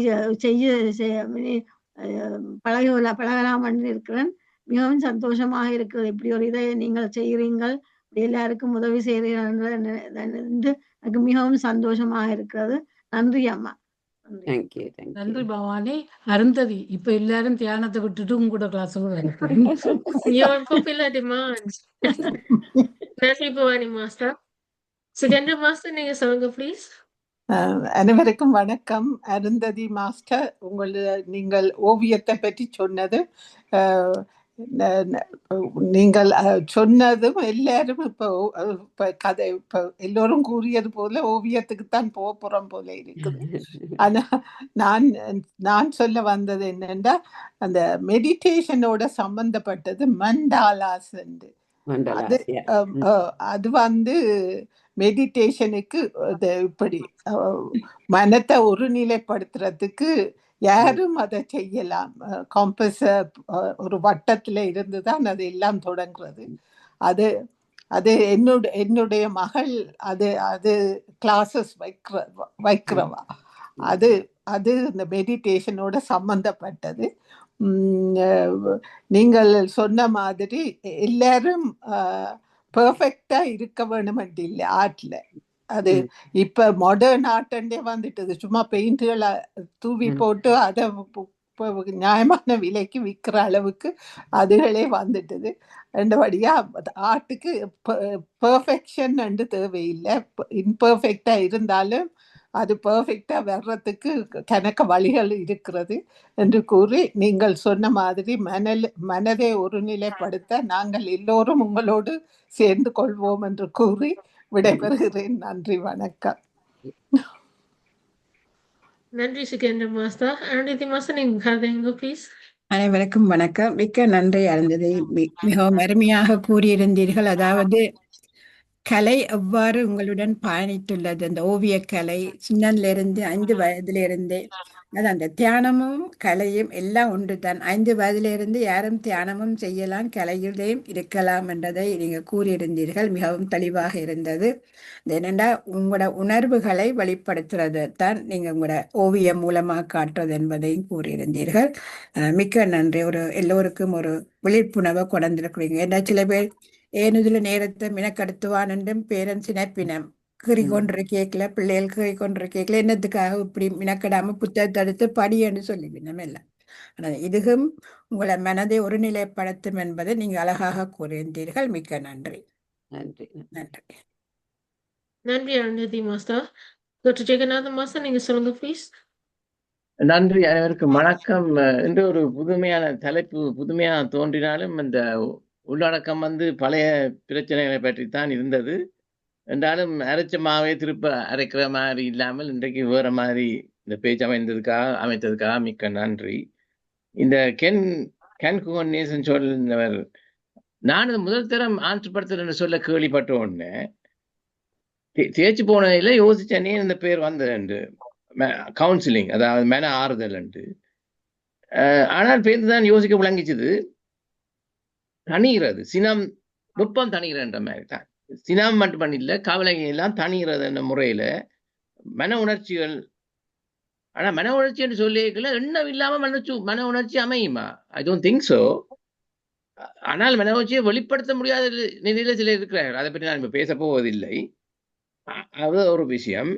பழகலாம்னு இருக்கிறேன். மிகவும் சந்தோஷமாக இருக்கிறது. இப்படி ஒரு இதை நீங்கள் செய்கிறீங்கள், இப்படி எல்லாருக்கும் உதவி செய்கிறீர்கள் எனக்கு மிகவும் சந்தோஷமாக இருக்கிறது. நன்றி அம்மா. நன்றி பவானி. அருந்ததி, இப்ப எல்லாரும் தியானத்தை விட்டுட்டு உங்களோட கிளாஸ் நன்றி பவானி மாஸ்டர். சுகேந்திர மாஸ்டர், நீங்க சொல்லுங்க ப்ளீஸ். அனைவருக்கும் வணக்கம். அருந்ததி மாஸ்டர், நீங்கள் ஓவியத்தை பற்றி சொன்னது, நீங்கள் சொன்னதும் எல்லாரும் இப்ப கதை எல்லோரும் கூறியது போல ஓவியத்துக்குத்தான் போறோம் போல இருக்குது. ஆனா நான் சொல்ல வந்தது என்னன்னா, அந்த மெடிடேஷனோட சம்பந்தப்பட்டது மண்டாலாஸ். அது மெடிடேஷனுக்கு இப்படி மனத்தை ஒருநிலைப்படுத்துறதுக்கு யாரும் அதை செய்யலாம். காம்பஸ் ஒரு வட்டத்துல இருந்துதான் அது எல்லாம் தொடங்குறது. அது அது என்னுடைய மகள் அது அது கிளாஸஸ் வைக்கிறவா. அது அது இந்த மெடிடேஷனோட சம்பந்தப்பட்டது. நீங்கள் சொன்ன மாதிரி எல்லாரும் பெர்ஃபெக்டா இருக்க வேணுமென்று இல்லை ஆர்ட்ல. அது இப்ப மாடர்ன் ஆர்ட்டே வந்துட்டது. சும்மா பெயிண்ட்களை தூவி போட்டு அதை நியாயமான விலைக்கு விற்கிற அளவுக்கு அதுகளே வந்துட்டது. ரெண்டபடியா ஆர்ட்டுக்கு பெர்ஃபெக்ஷன் என்று தேவையில்லை. இம்பர்ஃபெக்டா இருந்தாலும் அது பெர்ஃபெக்டா வர்றதுக்கு கணக்க வழிகள் இருக்கிறது என்று கூறி, நீங்கள் சொன்ன மாதிரி மனதை ஒருநிலைப்படுத்த நாங்கள் எல்லோரும் உங்களோடு சேர்ந்து கொள்வோம் என்று கூறி விடைபெறுகிறேன். நன்றி, வணக்கம். நன்றி சுகேந்திர மாஸ்டர். அருந்ததி மாஸ்டர், நீங்க கதைங்க ப்ளீஸ். அனைவருக்கும் வணக்கம். மிக்க நன்றி அருந்ததி. மிகவும் அருமையாக கூறியிருந்தீர்கள். அதாவது கலை எவ்வாறு உங்களுடன் பயணித்துள்ளது, அந்த ஓவியக்கலை சின்னதிலிருந்து 5 வயதிலிருந்தே. அது அந்த தியானமும் கலையும் எல்லாம் ஒன்று தான். 5 வயதிலிருந்து யாரும் தியானமும் செய்யலாம், கலையிலேயும் இருக்கலாம் என்றதை நீங்கள் கூறியிருந்தீர்கள். மிகவும் தெளிவாக இருந்தது. ஏனென்றா உங்களோட உணர்வுகளை வெளிப்படுத்துறது தான் நீங்கள் உங்களோட ஓவியம் மூலமாக காட்டுறது என்பதையும் கூறியிருந்தீர்கள். மிக்க நன்றி. எல்லோருக்கும் ஒரு விழிப்புணர்வை கொண்டிருக்கிறீங்க. ஏன்னா சில பேர் ஏன் இதில் நேரத்தை மினக்கடுத்துவான் என்றும் பேரன் சினப்பினம் கீறி கொண்டு கேட்கல, பிள்ளைகள் கீறி கொண்டு கேட்கல, என்னத்துக்காக இப்படி மினக்கடாம புத்தகத்தை எடுத்து படின்னு சொல்லிவிடும் எல்லாம். ஆனால் இதுவும் உங்களை மனதை ஒருநிலைப்படுத்தும் என்பதை நீங்கள் அழகாக கூறியிருந்தீர்கள். மிக்க நன்றி. நன்றி. நன்றி. நன்றி Arundhati master. Doctor Jagannathan master, நீங்க சொல்லுங்க ப்ளீஸ். நன்றி, அனைவருக்கும் வணக்கம். இன்று ஒரு புதுமையான தலைப்பு புதுமையாக தோன்றினாலும் அந்த உள்ளடக்கம் பழைய பிரச்சனைகளை பற்றித்தான் இருந்தது. என்றாலும் அரைச்ச மாவே திருப்ப அரைக்கிற மாதிரி இல்லாமல் இன்றைக்கு வேற மாதிரி இந்த பேச்சு அமைத்ததுக்காக மிக்க நன்றி. இந்த கென் நேசன் சொல்லுவர், நான் முதல் தரம் ஆற்றுப்படுத்தல் சொல்ல கேள்விப்பட்ட உடனே தேய்ச்சி போனதில் யோசிச்சனே இந்த பேர் வந்தது கவுன்சிலிங், அதாவது மன ஆறுதல் என்று. ஆனால் பேருந்துதான் யோசிக்க விளங்கிச்சது. தணிகிறது சினம், வெப்பம் தணிகிறன்ற மாதிரி தான். சினம் மட்டும் இல்லை, கவலை எல்லாம் தணிகிறது என்ற முறையில மன உணர்ச்சிகள். ஆனா மன உணர்ச்சி என்று சொல்லிக்கல எண்ணம் இல்லாம மன உணர்ச்சி அமையுமா? I don't think so. ஆனால் மன உணர்ச்சியை வெளிப்படுத்த முடியாத நிலையில சில இருக்கிறார்கள். அதை பற்றி நான் இப்ப பேச போவதில்லை. அது ஒரு விஷயம்.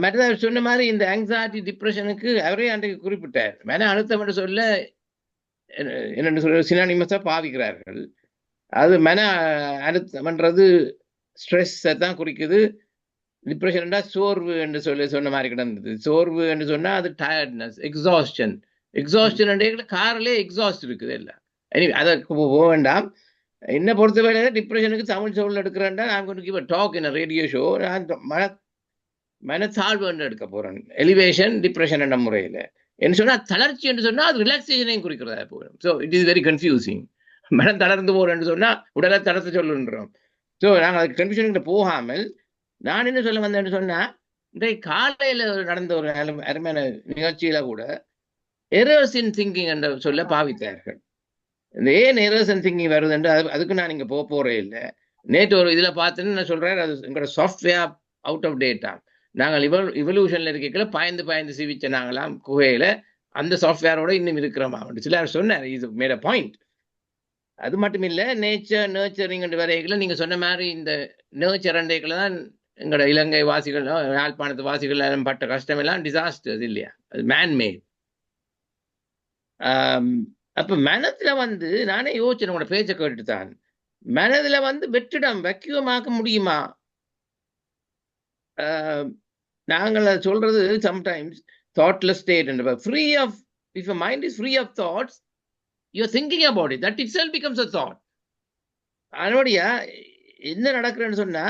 மற்ற சொன்ன மாதிரி இந்த ஆங்ஸைட்டி டிப்ரெஷனுக்கு அவரே அன்றைக்கு குறிப்பிட்டார். மன அழுத்தம் என்று சொல்ல என்னென்று சொல்ல சினானிமஸா பாவிக்கிறார்கள். அது மன அழுத்தம்ன்றது ஸ்ட்ரெஸ்ஸை தான் குறிக்குது. டிப்ரெஷன்டா சோர்வு என்று சொன்ன மாதிரி கிடந்தது. சோர்வு என்று சொன்னா அது டயர்ட்னஸ், எக்ஸாஸ்டன். காரிலே எக்ஸாஸ்ட் இருக்குது எல்லாம். அதை போக வேண்டாம். என்ன பொறுத்தவரை டிப்ரெஷனுக்கு தமிழ் சோல் எடுக்கிறேன்டா நான் கொஞ்சம் டாக் இன் ரேடியோ ஷோ. நான் மனத்தாழ்வு என்று எடுக்க போறேன். எலிவேஷன் டிப்ரெஷன் என்ற முறையில என்ன சொன்னா தளர்ச்சி என்று சொன்னா அது ரிலாக்ஸேஷனையும் குறிக்கிறதா போயிடும். So it is very confusing. மனம் தளர்ந்து போறேன்னு சொன்னா உடலை தளர்த்து சொல்லுன்றோம். ஸோ நாங்கள் அதுக்கு கன்ஃபியூஷன் போகாமல் நான் என்ன சொல்ல வந்தேன்னு சொன்னா, இன்றைக்கு காலையில நடந்த ஒரு அருமையான நிகழ்ச்சியில கூட எரர்ஸ் இன் திங்கிங் என்ற சொல்ல பாவித்தார்கள். இந்த ஏன் எரர்ஸ் இன் திங்கிங் வருது என்று அதுக்கு நான் இங்க போறே இல்லை. நேற்று ஒரு இதுல பார்த்துன்னு நான் சொல்றேன், அது எங்களோட சாஃப்ட்வேர் அவுட் ஆஃப் டேட்டா. நாங்கள் இவல்யூஷன்ல இருக்கல பாய்ந்து சிவிச்ச நாங்களாம் குகையில அந்த சாஃப்ட்வேரோட இன்னும் இருக்கிறோமா சிலர் சொன்னார். இது மேட் அ பாயிண்ட். அது மட்டும் இல்லை, நேச்சரிங் வரைகளை நீங்க சொன்ன மாதிரி இந்த நேச்சர் அண்டைகளை தான் எங்களோட இலங்கை வாசிகள், யாழ்ப்பாணத்து வாசிகள் பட்ட கஷ்டம் எல்லாம் டிசாஸ்டர்ஸ் இல்லையா, அது மேன்மேட். அப்ப மனத்துல நானே யோசிச்சேன் உங்களோட பேச்சை கேட்டுட்டு தான், மனதுல வெற்றிடம் வெக்யூமாக்க முடியுமா? நாங்கள் சொல்றது sometimes thoughtless state. Free of, if your mind is free of thoughts, you are thinking about it, that itself becomes a thought. அதனுடைய என்ன நடக்கிறேன்னு சொன்னா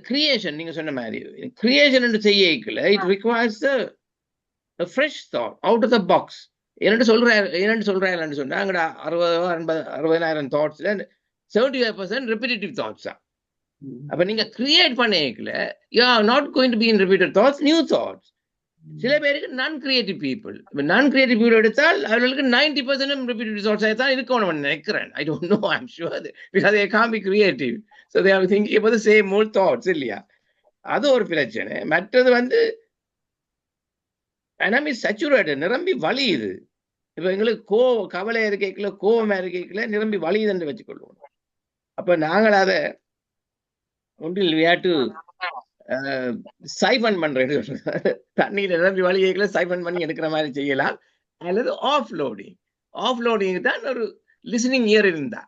கிரியேஷன், நீங்க சொன்ன மாதிரி கிரியேஷன் என்று செய்யல, it requires a fresh thought out of the box. என்னென்னு சொல்றாரு சொன்னா அங்கட 60,000 தாட்ஸ்ல 75% repetitive thoughts தான். அப்ப நீங்க கிரியேட் பண்ணல, you are not going to be in repeated thoughts, new thoughts. சில பேருக்கு நான் கிரியேட்டிவ் பீப்புள். நான் கிரியேட்டிவ் பீப்புள் எடுத்தால் அவர்களுக்கு 90% ரிப்பீட்டட் ரிசோர்ஸாக தான் இருக்கணும் நினைக்கிறேன். I don't know, I am sure, because they can't be creative. So they are thinking about the same old thoughts இல்லையா? அது ஒரு பிரச்சனை. மற்றது வந்து எனமி சேச்சுரேட்டட், நிரம்பி வலியுது. இப்போ எங்களுக்கு கவலை இருக்கைக்குள்ள, கோபமா இருக்கைக்குள்ள நிரம்பி வலியுதுன்னு வச்சுக்கொள்வோம். அப்ப நாங்கள் அதை ஒன்றில் விளையாட்டு சைஃபன் பண்றது, தண்ணீர் நிரம்பி வழிகளை சைஃபன் பண்ணி எடுக்கிற மாதிரி செய்யலாம். அல்லது ஆஃப்லோடிங் தான் ஒரு லிசனிங் இயர் இருந்தா.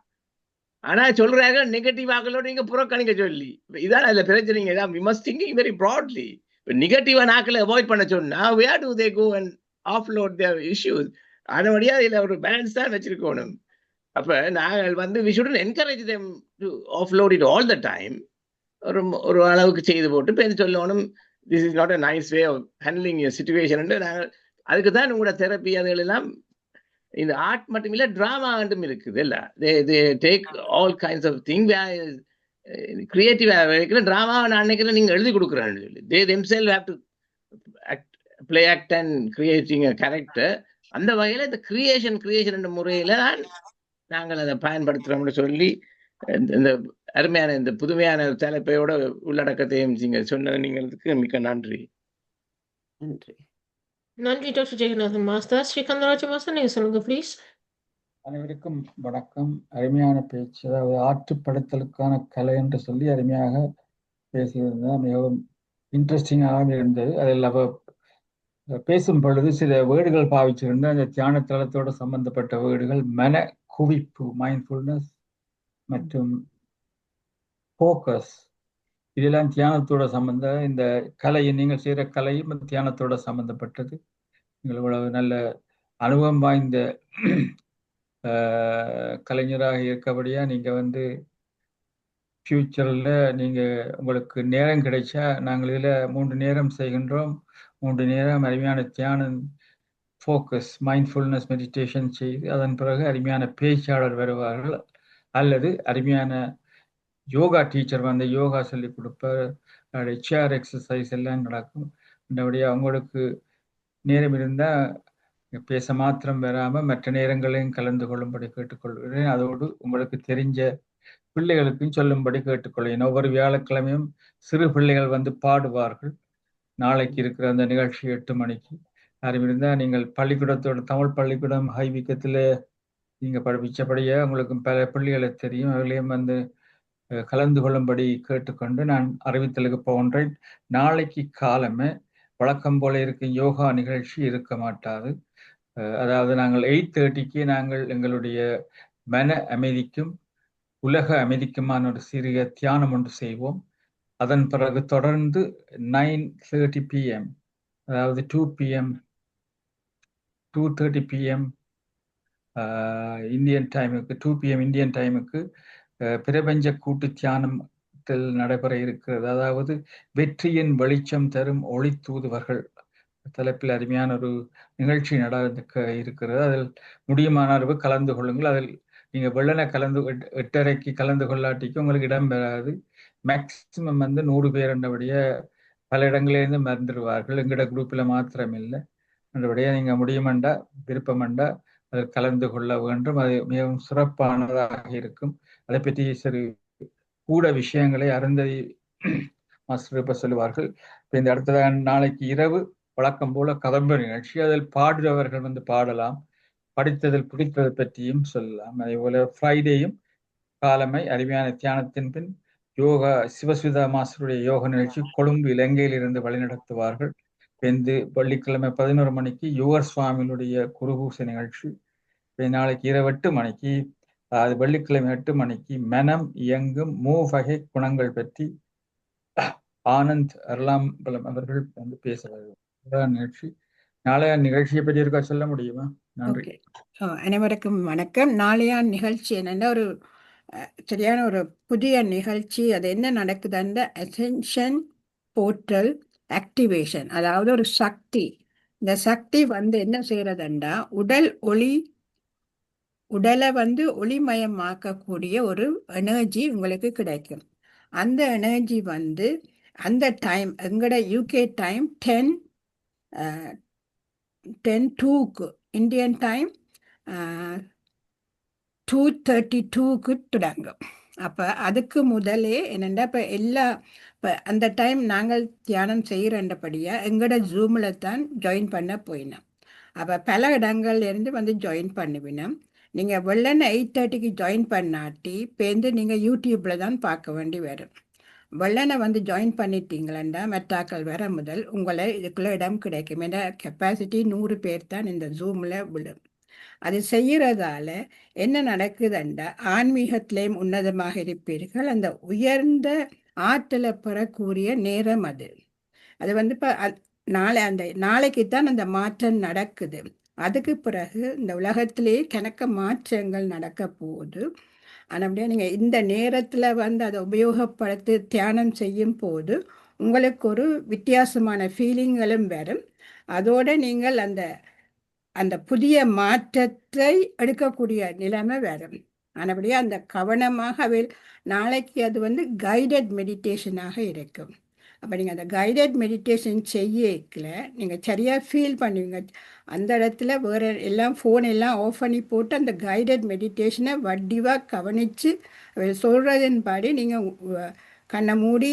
ஆனா சொல்றாங்க நெகட்டிவ் ஆக்களோட நீங்க புறக்கணிக்க சொல்லி. இதான் அதுல பிரச்சனைங்க. தான் we must thinking very broadly. நெகட்டிவா நாக்களை அவாய்ட் பண்ண சொன்னா where do they go and offload their issues? அதனுடைய இதுல ஒரு பேலன்ஸ் தான் வச்சிருக்கணும். அப்ப நாங்கள் வந்து we shouldn't encourage them to offload it all the time. ஒரு அளவுக்கு செய்து போட்டு பேர் சொல்லணும், this is not a nice way of handling your situation. நாங்கள் அதுக்கு தான் உங்களோட தெரப்பி அதுகள் எல்லாம் இந்த ஆர்ட் மட்டும் இல்லை, ட்ராமா ஆண்டும் இருக்குது இல்லை. They take all kinds of thing. கிரியேட்டிவாக இருக்கிற ட்ராமாவை நான் நினைக்கிறேன் நீங்கள் எழுதி கொடுக்குறேன்னு சொல்லி they themselves have to play act and creating a character. அந்த வகையில் இந்த கிரியேஷன் என்ற முறையில் தான் நாங்கள் அதை பயன்படுத்துகிறோம்னு சொல்லி இந்த அருமையான இந்த புதுமையான தலைப்பையோட உள்ளடக்கத்தையும் நீங்க சொன்னது நீங்களுக்கு மிக்க நன்றி. நன்றி டாக்டர் ஜெகநாதன் மாஸ்டர். ஸ்ரீகந்தராஜ மாஸ்டர் நீங்க சொல்லுங்க ப்ளீஸ். அனைவருக்கும் வணக்கம். அருமையான பேச்சு, அதாவது ஆற்றுப்படுத்தலுக்கான கலை என்று சொல்லி அருமையாக பேசியிருந்தால் மிகவும் இன்ட்ரெஸ்டிங்காக இருந்தது. அதில் அவ பேசும் பொழுது சில வேர்டுகள் பாவிச்சிருந்த அந்த தியான தளத்தோடு சம்பந்தப்பட்ட வேர்டுகள் மன குவிப்பு, மைண்ட்ஃபுல்னஸ் மற்றும் ஃபோக்கஸ், இதெல்லாம் தியானத்தோட சம்பந்தம். இந்த கலையை நீங்கள் செய்கிற கலையும் தியானத்தோட சம்பந்தப்பட்டது. நீங்கள் இவ்வளவு நல்ல அனுபவம் வாய்ந்த கலைஞராக இருக்கபடியா நீங்கள் வந்து ஃப்யூச்சரில் நீங்கள் உங்களுக்கு நேரம் கிடைச்சா, நாங்கள் இதில் 3 நேரம் செய்கின்றோம். 3 நேரம் அருமையான தியானம், ஃபோக்கஸ், மைண்ட்ஃபுல்னஸ் மெடிடேஷன் செய்து அதன் பிறகு அருமையான பேச்சாளர் வருவார்கள், அல்லது அருமையான யோகா டீச்சர் வந்து யோகா சொல்லி கொடுப்பார், சேர் எக்ஸசைஸ் எல்லாம் நடக்கும். அப்படியே அவங்களுக்கு நேரம் இருந்தால் பேச மாத்திரம் வராமல் மற்ற நேரங்களையும் கலந்து கொள்ளும்படி கேட்டுக்கொள்கிறேன். அதோடு உங்களுக்கு தெரிஞ்ச பிள்ளைகளுக்கும் சொல்லும்படி கேட்டுக்கொள்கிறேன். ஒவ்வொரு வியாழக்கிழமையும் சிறு பிள்ளைகள் வந்து பாடுவார்கள். நாளைக்கு இருக்கிற அந்த நிகழ்ச்சி 8 மணிக்கு. யாரும் இருந்தால் நீங்கள் பள்ளிக்கூடத்தோட, தமிழ் பள்ளிக்கூடம் ஹைவிக்கத்தில் நீங்கள் படிப்பிச்சபடியே உங்களுக்கு பல பிள்ளைகளை தெரியும். அவர்களையும் வந்து கலந்து கொள்ளும்படி கேட்டுக்கொண்டு நான் அறிவித்தலுக்கு போகின்றேன். நாளைக்கு காலமே வழக்கம் போல இருக்கும் யோகா நிகழ்ச்சி இருக்க மாட்டாது. அதாவது நாங்கள் 8:30க்கு நாங்கள் எங்களுடைய மன அமைதிக்கும் உலக அமைதிக்குமான ஒரு சிறிய தியானம் ஒன்று செய்வோம். அதன் பிறகு தொடர்ந்து 9:30 PM, அதாவது 2:30 PM இந்தியன் டைமுக்கு, 2 PM இந்தியன் டைமுக்கு பிரபஞ்ச கூட்டு தியானத்தில் நடைபெற இருக்கிறது. அதாவது வெற்றியின் வெளிச்சம் தரும் ஒளி தூதுவர்கள் தலைப்பில் அருமையான ஒரு நிகழ்ச்சி நடக்க இருக்கிறது. அதில் முடியுமான அளவு கலந்து கொள்ளுங்கள். அதில் நீங்கள் வெள்ளனை 8:30க்கு கலந்து கொள்ளாட்டிக்கு உங்களுக்கு இடம் பெறாது. மேக்சிமம் வந்து 100 பேர் என்றபடியே பல இடங்களிலிருந்து மறந்துடுவார்கள். எங்களோட குரூப்பில் மாத்திரம் இல்லை. என்றபடியே நீங்கள் முடியுமெண்டா, விருப்பமெண்டா அதில் கலந்து கொள்ள வேண்டும். அது மிகவும் சிறப்பானதாக இருக்கும். அதை பற்றி சிறு கூட விஷயங்களை அருந்ததி மாஸ்டர் இப்ப சொல்லுவார்கள். இப்போ இந்த அடுத்ததாக நாளைக்கு இரவு வழக்கம் போல கதம்ப நிகழ்ச்சி, அதில் பாடுறவர்கள் வந்து பாடலாம், படித்ததில் பிடித்ததை பற்றியும் சொல்லலாம். அதே போல ஃப்ரைடேயும் காலமை அருமையான தியானத்தின் பின் யோகா சிவசுதா மாஸ்டருடைய யோக நிகழ்ச்சி கொழும்பு இலங்கையில் இருந்து வழிநடத்துவார்கள். வெள்ளிக்கிழமை 11 மணிக்கு யுவர் சுவாமியினுடைய குருபூச நிகழ்ச்சி. நாளைக்கு இரவு 8 மணிக்கு, அது வெள்ளிக்கிழமை 8 மணிக்கு மனம் இயங்கும் மூவகை குணங்கள் பற்றி ஆனந்த் அருளாம்பலம் அவர்கள் வந்து பேசுவார்கள். நிகழ்ச்சி நாளைய நிகழ்ச்சியை பற்றி இருக்கா சொல்ல முடியுமா? நன்றி. அனைவருக்கும் வணக்கம். நாளைய நிகழ்ச்சி என்னென்னா ஒரு சரியான ஒரு புதிய நிகழ்ச்சி. அது என்ன நடக்குது, அந்த அசென்ஷன் போர்ட்டல் ஆக்டிவேஷன், அதாவது ஒரு சக்தி. இந்த சக்தி வந்து என்ன செய்யறதுண்டா, உடலை வந்து ஒளிமயமாக்கக்கூடிய ஒரு எனர்ஜி உங்களுக்கு கிடைக்கும். அந்த எனர்ஜி வந்து அந்த டைம், எங்களோட UK டைம் 10 10:02க்கு இந்தியன் டைம் 2:32க்கு தொடங்கும். அப்போ அதுக்கு முதலே என்னென்னா இப்போ இப்போ அந்த டைம் நாங்கள் தியானம் செய்கிறண்டபடியாக எங்களோட ஜூமில் தான் ஜாயின் பண்ண போயினோம். அப்போ பல இடங்கள்லேருந்து வந்து ஜாயின் பண்ணுவினோம். நீங்கள் வெள்ளன 8:30க்கு ஜாயின் பண்ணாட்டி பேருந்து நீங்கள் யூடியூப்பில் தான் பார்க்க வேண்டி வரும். வெள்ளனை வந்து ஜாயின் பண்ணிட்டீங்களா மெட்டாக்கள் வர முதல் உங்களை இதுக்குள்ளே இடம் கிடைக்கும். ஏன்னா கெப்பாசிட்டி 100 பேர் தான் இந்த ஜூமில் விழும். அது செய்கிறதால என்ன நடக்குதுண்டா ஆன்மீகத்திலேயும் உன்னதமாக இருப்பீர்கள். அந்த உயர்ந்த ஆற்றலை பெறக்கூடிய நேரம் அது. அது வந்து இப்போ நாளைக்கு தான் அந்த மாற்றம் நடக்குது. அதுக்கு பிறகு இந்த உலகத்திலேயே கணக்க மாற்றங்கள் நடக்க போகுது. ஆனால் நீங்கள் இந்த நேரத்தில் வந்து அதை உபயோகப்படுத்தி தியானம் செய்யும் போது உங்களுக்கு ஒரு வித்தியாசமான ஃபீலிங்களும் வரும். அதோடு நீங்கள் அந்த புதிய மாற்றத்தை எடுக்கக்கூடிய நிலைமை வரும். ஆனபடியாக அந்த கவனமாக நாளைக்கு அது வந்து கைடட் மெடிடேஷனாக இருக்கும். அப்போ நீங்கள் அந்த கைடட் மெடிடேஷன் செய்யல நீங்கள் சரியாக ஃபீல் பண்ணுவீங்க. அந்த இடத்துல வேறு எல்லாம் ஃபோன் எல்லாம் ஆஃப் பண்ணி போட்டு அந்த கைடட் மெடிடேஷனை வடிவாக கவனித்து சொல்கிறதின்படி நீங்கள் கண்ணை மூடி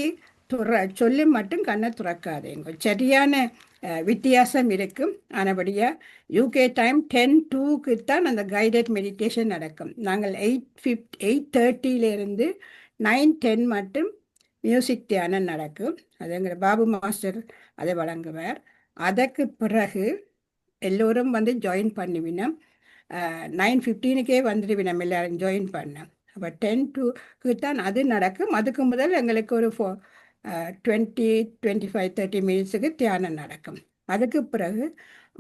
சொல்லி மட்டும் கண்ணை துறக்காதீங்க. சரியான வித்தியாசம் இருக்கும். ஆனபடியாக யூகே டைம் 10:02க்கு தான் அந்த கைடட் மெடிடேஷன் நடக்கும். நாங்கள் 8:30 9:10 மட்டும் மியூசிக் தியானம் நடக்கும். அதுங்கிற பாபு மாஸ்டர் அதை வழங்குவார். அதற்கு பிறகு எல்லோரும் வந்து ஜாயின் பண்ணுவினோம். 9:15க்கே வந்துடுவினோம் எல்லோரும் ஜாயின் பண்ண. அப்போ 10:02க்கு தான் அது நடக்கும். அதுக்கு முதல் எங்களுக்கு ஒரு 20, 25, 30 மினிட்ஸுக்கு தியானம் நடக்கும். அதுக்கு பிறகு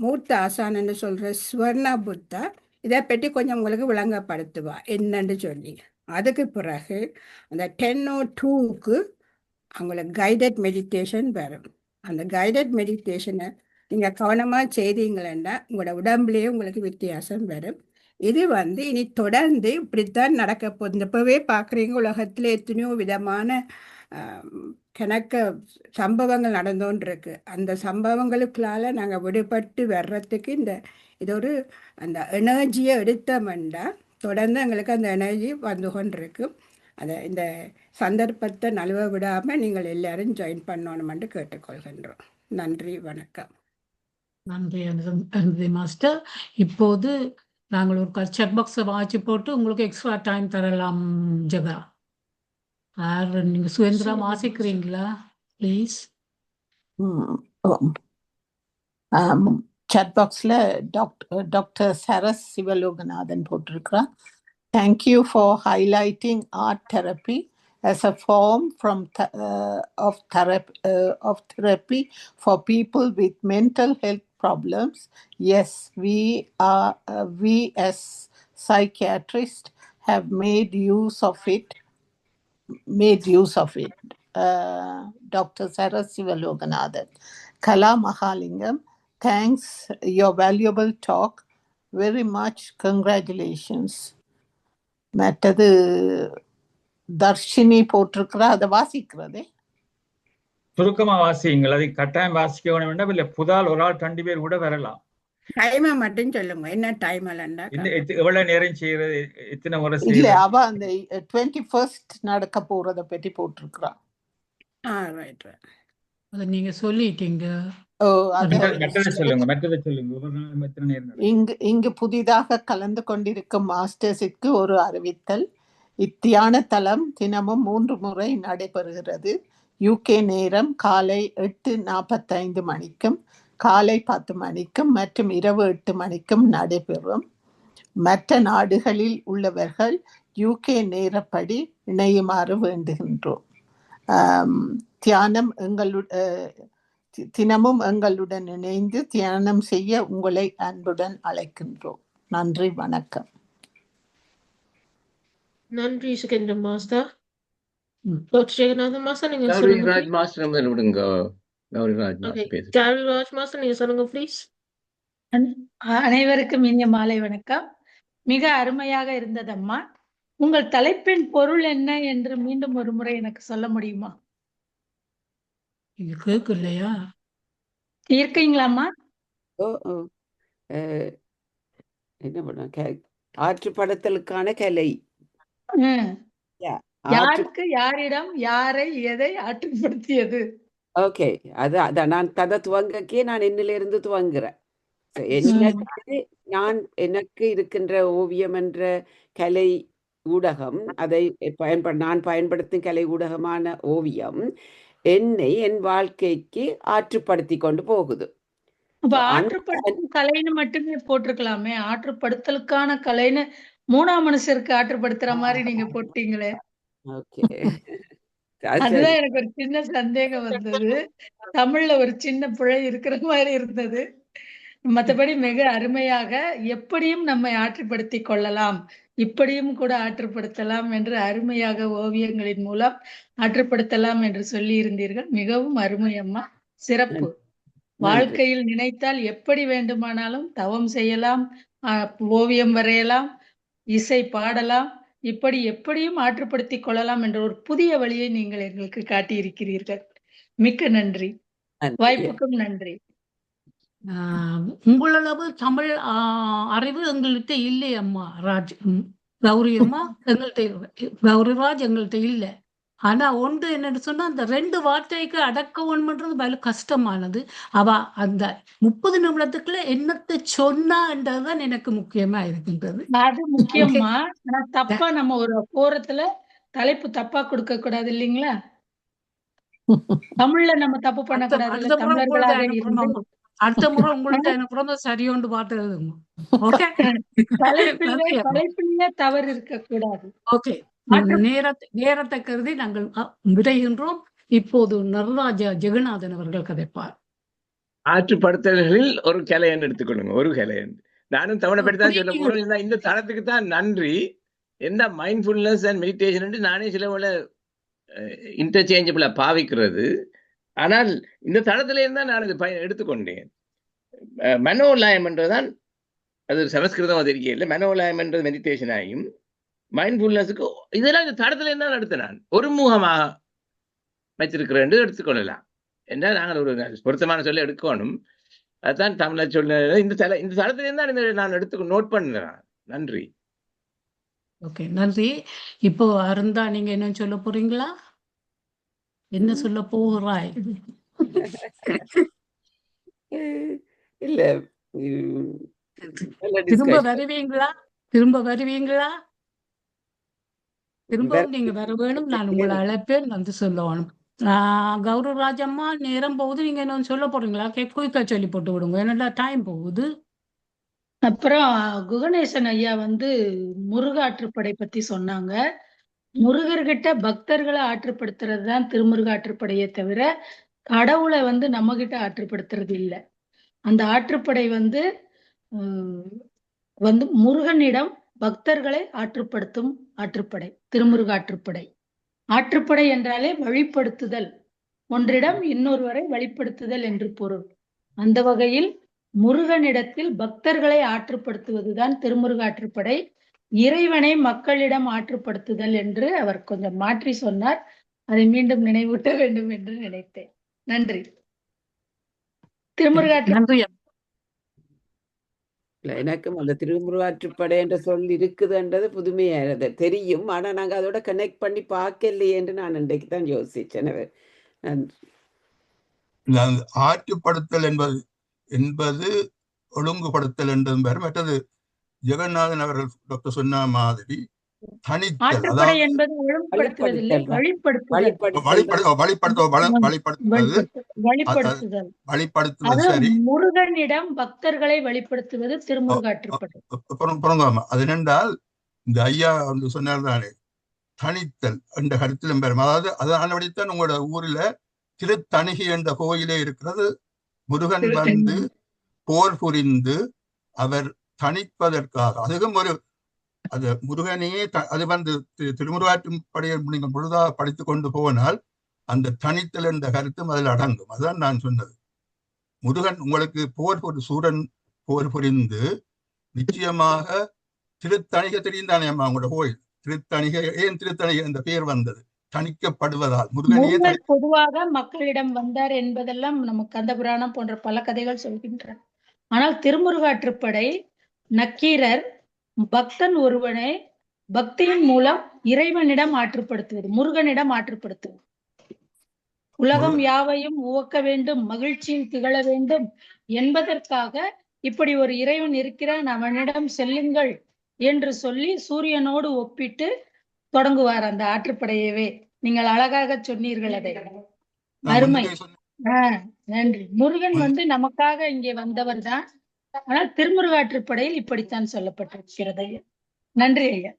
மூர்த்த ஆசானன்னு சொல்கிற ஸ்வர்ணா புத்தா இதை பற்றி கொஞ்சம் உங்களுக்கு விளங்கப்படுத்துவா என்னன்னு சொல்லி. அதுக்கு பிறகு அந்த 10:02க்கு அவங்களுக்கு கைடட் மெடிடேஷன் வரும். அந்த கைடட் மெடிடேஷனை நீங்கள் கவனமாக செய்தீங்களா உங்களோட உடம்புலேயே உங்களுக்கு வித்தியாசம் வரும். இது வந்து இனி தொடர்ந்து இப்படித்தான் நடக்க போகுது. இப்போவே பார்க்குறீங்க உலகத்தில் எத்தனையோ விதமான கணக்க சம்பவங்கள் நடந்தோன்றிருக்கு. அந்த சம்பவங்களுக்குள்ளால் நாங்கள் விடுபட்டு வர்றதுக்கு இது ஒரு அந்த எனர்ஜியை எடுத்தோம்னா தொடர்ந்து எங்களுக்கு அந்த எனர்ஜி வந்து கொண்டிருக்கு. இந்த சந்தர்ப்பத்தை நழுவ விடாமல் நீங்கள் எல்லாரும் ஜாயின் பண்ணணுமென்று கேட்டுக்கொள்கின்றோம். நன்றி, வணக்கம். நன்றி அனுமதி மாஸ்டர். இப்போது நாங்கள் ஒரு செக் பாக்ஸை வாட்சி போட்டு உங்களுக்கு எக்ஸ்ட்ரா டைம் தரலாம். ஜெகா நீங்க சுதந்திரா வாசிக்கிறீங்களா ப்ளீஸ்? சாட் பாக்ஸில் டாக்டர் சரஸ் சிவலோகநாதன் போட்டிருக்கிறா. Thank you for highlighting art therapy as a form of therapy for people with mental health problems. Yes, we as psychiatrists have made use of it. Dr. Saras Sivaloganadan. Kala Mahalingam, thanks your valuable talk. Very much congratulations. மற்றது தர்ஷினி போட்டிருக்கிறா, அதை வாசிக்கிறதே சுருக்கமா வாசிங்கள். அதை கட்டாயம் வாசிக்க வேண்டாம். இல்ல புதால் ஒரு ஆள் 2 பேர் கூட வரலாம். டைமை மட்டும் சொல்லுங்க. என்ன டைம் எவ்வளவு நேரம் செய்யறது, எத்தனை முறை இல்ல செய்யறது? அவ அந்த 21st நடக்க போறத பற்றி போட்டிருக்கிறா. அதை நீங்க சொல்லிட்டீங்க. இங்கு புதிதாக கலந்து கொண்டிருக்கும் மாஸ்டர்ஸுக்கு ஒரு அறிவித்தல். இத்தியான தளம் தினமும் 3 முறை நடைபெறுகிறது. யூகே நேரம் காலை 8:45 மணிக்கும் காலை 10 மணிக்கும் மற்றும் இரவு 8 மணிக்கும் நடைபெறும். மற்ற நாடுகளில் உள்ளவர்கள் யூகே நேரப்படி இணையுமாறு வேண்டுகின்றோம். தினமும் எங்களுடன் இணைந்து தியானம் செய்ய உங்களை அன்புடன் அழைக்கின்றோம். நன்றி, வணக்கம். நன்றி சுகேந்திர மாஸ்டர். டாக்டர் ஜெகநாதன் மாஸ்டர் நீங்க கௌரிராஜ் மாஸ்டர் விடுங்க. கௌரிராஜ் மாஸ்டர் நீங்க சொல்லுங்க ப்ளீஸ். அனைவருக்கும் இனிய மாலை வணக்கம். மிக அருமையாக இருந்ததம்மா. உங்கள் தலைப்பின் பொருள் என்ன என்று மீண்டும் ஒரு முறை எனக்கு சொல்ல முடியுமா? நீங்க கேட்கலையா? இருக்கீங்களாம்மா? ஓ ஓ அஹ், என்ன பண்ண ஆற்றுப்படுத்தலுக்கான கலை. ம். Yeah, ஆற்று யாருக்கு, யாரிடம், யாரை, எதை ஆற்றுப்படுத்தியது? ஓகே. அதான் நான் கதை துவங்கக்கே நான் என்னிலிருந்து துவங்குறேன். So, ம். எனக்கு எனக்கு இருக்கின்ற ஓவியம் என்ற கலை ஊடகம், அதை நான் பயன்படுத்தும் கலை ஊடகமான ஓவியம் என்னை என் வாழ்க்கைக்கு ஆற்றுப்படுத்தி கொண்டு போகுது. அப்ப So, அந்த ஆற்றுப்படுத்தும் கலைன்னு மட்டுமே போட்டிருக்கலாமே. ஆற்றுப்படுத்தலுக்கான கலைன்னு 3ஆம் மனுஷருக்கு ஆற்றுப்படுத்துற மாதிரி நீங்க போட்டீங்களே. ஓகே. அது சரி. அதுதான் எனக்கு ஒரு சின்ன சந்தேகம் வந்தது. தமிழ்ல ஒரு சின்ன பிழை இருக்கிற மாதிரி இருந்தது. மத்தபடி மிக அருமையாக எப்படியும் நம்மை ஆற்றுப்படுத்திக் கொள்ளலாம். இப்படியும் கூட ஆற்றுப்படுத்தலாம் என்று அருமையாக ஓவியங்களின் மூலம் ஆற்றுப்படுத்தலாம் என்று சொல்லியிருந்தீர்கள். மிகவும் அருமை அம்மா. சிறப்பு. நன்றி. வாழ்க்கையில் நினைத்தால் எப்படி வேண்டுமானாலும் தவம் செய்யலாம், ஓவியம் வரையலாம், இசை பாடலாம், இப்படி எப்படியும் ஆற்றுப்படுத்திக் கொள்ளலாம் என்ற ஒரு புதிய வழியை நீங்கள் எங்களுக்கு காட்டியிருக்கிறீர்கள். மிக்க நன்றி. நன்றி. வாய்ப்புக்கும் நன்றி. உங்களளவு தமிழ் அறிவு எங்கள்கிட்ட இல்லை அம்மா ராஜ். கௌரி அம்மா எங்கள்கிட்ட, கௌரிராஜ் எங்கள்கிட்ட இல்லை. ஆனா ஒன்று என்னன்னு சொன்னா, அந்த 2 வார்த்தைக்கு அடக்கணும்ன்றது பல கஷ்டமானது. அவ அந்த 30 நிமிடத்துக்குள்ள என்னத்தை சொன்னான்றதுதான் எனக்கு முக்கியமா இருக்கின்றது. அது முக்கியமா. ஆனா தப்பா நம்ம ஒரு போறத்துல தலைப்பு தப்பா கொடுக்க கூடாது இல்லைங்களா? தமிழ்ல நம்ம தப்பு பண்ணக்கூடாது. அடுத்த முறை உங்கள்ட்ட தமிழர்களாக இருந்து அனுப்புறோம். அடுத்த முறை உங்கள்ட்ட அனுப்புறோம் சரியோண்டு பார்த்து எழுதுங்க. ஓகே. தலைப்பிலேயே தவறு இருக்கக்கூடாது. ஓகே. நேரத்தை கருதி நாங்கள் விடைகின்றோம். இப்போது நடராஜ ஜெகநாதன் அவர்கள் கதைப்பார். ஆற்றுப்படுத்தல்களில் ஒரு கலையன் எடுத்துக்கொள்ளுங்க. ஒரு கலையன். நானும் தமிழை பற்றி தான் சொல்ல போறேன். இந்த தளத்துக்கு தான் நன்றி. என்ன மைண்ட்ஃபுல்னஸ் அண்ட் மெடிடேஷன் நானே சில போல இன்டர்சேஞ்சபிளா பாவிக்கிறது. ஆனால் இந்த தளத்திலே இருந்தால் நான் இது எடுத்துக்கொண்டேன். மனோலயம் என்றுதான் அது சமஸ்கிருதம் அது இருக்கையில் மனோலயம் என்றது மெடிடேஷன் ஆகியும் மைண்ட்ஃபுல்னஸுக்கு இதெல்லாம் இந்த தடத்துல இருந்தால் எடுத்து நான் ஒரு முகமாக வச்சிருக்கிறேன் என்று எடுத்துக்கொள்ளலாம். என்றால் நாங்கள் ஒரு பொருத்தமான சொல்ல எடுக்கணும். அதுதான் தமிழ சொல்ல இந்த தளத்துல இருந்தால் நான் எடுத்து நோட் பண்ணுறேன். நன்றி. ஓகே, நன்றி. இப்போ அருந்தா நீங்க என்ன சொல்ல போறீங்களா? என்ன சொல்ல போகிறாய்? இல்ல திரும்ப வருவீங்களா? திரும்பவும் நீங்க வர வேணும். நான் உங்களை அழைப்பேன், வந்து சொல்லணும். கௌரவராஜம்மா, நேரம் போகுது. நீங்க என்ன சொல்ல போறீங்களா? குயிக்கா சொல்லி போட்டு விடுங்க, என்னடா டைம் போகுது. அப்புறம் குகணேசன் ஐயா வந்து முருக ஆற்றுப்படை பத்தி சொன்னாங்க. முருகர்கிட்ட பக்தர்களை ஆற்றுப்படுத்துறது தான் திருமுருக ஆற்றுப்படையே தவிர கடவுளை வந்து நம்ம கிட்ட ஆற்றுப்படுத்துறது இல்லை. அந்த ஆற்றுப்படை வந்து முருகனிடம் பக்தர்களை ஆற்றுப்படுத்தும் ஆற்றுப்படை திருமுருக ஆற்றுப்படை. ஆற்றுப்படை என்றாலே வழிப்படுத்துதல், ஒன்றிடம் இன்னொருவரை வழிப்படுத்துதல் என்று பொருள். அந்த வகையில் முருகனிடத்தில் பக்தர்களை ஆற்றுப்படுத்துவதுதான் திருமுருக ஆற்றுப்படை. இறைவனை மக்களிடம் ஆற்றுப்படுத்துதல் என்று அவர் கொஞ்சம் மாற்றி சொன்னார். அதை மீண்டும் நினைவூட்ட வேண்டும் என்று நினைத்தேன். நன்றி. திருமுருகாற்று எனக்கும் அந்த திருமுருகாற்றுப்படை என்ற சொல் இருக்குதுன்றது புதுமையானது தெரியும். ஆனா நாங்க அதோட கனெக்ட் பண்ணி பார்க்கலையே என்று நான் இன்றைக்கு தான் யோசிச்சேன். ஆற்றுப்படுத்தல் என்பது ஒழுங்குபடுத்தல் என்றதும் பேர். மற்றது ஜெகநாதன் அவர்கள் டாக்டர் சொன்ன மாதிரி தனித்தல், வழிப்படுத்துதல். சரி, முருகனிடம் பக்தர்களை வழிப்படுத்துவது திருமுருகாற்றுப்படை. அது என்னென்றால் இந்த ஐயா வந்து சொன்னார் தானே, தனித்தல் என்ற கருத்திலும் பெறும். அதாவது அதனால்தான் உங்களோட ஊர்ல திருத்தணிகை என்ற கோயிலே இருக்கிறது. முருகன் வந்து போர் புரிந்து அவர் தனிப்பதற்காக, அதுவும் ஒரு அது முருகனையே அது வந்து திருமுருகாற்றுப்படையை நீங்கள் முழுதாக படித்து கொண்டு போனால் அந்த தனித்தல் என்ற கருத்தும் அதில் அடங்கும். அதுதான் நான் சொன்னது. முருகன் உங்களுக்கு சூரன் போர் புரிந்து நிச்சயமாக திருத்தணிகை தெரியும் தானே அம்மா உங்களோட கோயில் திருத்தணிகை. ஏன் திருத்தணிகை என்ற பெயர் வந்தது? தணிக்கப்படுவதால் முருகனையே முருகன் பொதுவாக மக்களிடம் வந்தார் என்பதெல்லாம் நமக்கு கந்த புராணம் போன்ற பல கதைகள் சொல்கின்றன. ஆனால் திருமுருகாற்றுப்படை நக்கீரர் பக்தன் ஒருவனை பக்தியின் மூலம் இறைவனிடம் ஆற்றுப்படுத்துவது, முருகனிடம் ஆற்றுப்படுத்துவது. உலகம் யாவையும் உவக்க வேண்டும், மகிழ்ச்சியில் திகழ வேண்டும் என்பதற்காக இப்படி ஒரு இறைவன் இருக்கிறான், அவனிடம் செல்லுங்கள் என்று சொல்லி சூரியனோடு ஒப்பிட்டு தொடங்குவார் அந்த ஆற்றுப்படையவே. நீங்கள் அழகாக சொன்னீர்கள் அதை. அருமை. நன்றி. முருகன் நமக்காக இங்கே வந்தவர் தான். ஆனால் திருமுருகாற்றுப்படையில் இப்படித்தான் சொல்லப்பட்டிருக்கிறது. நன்றி ஐயா.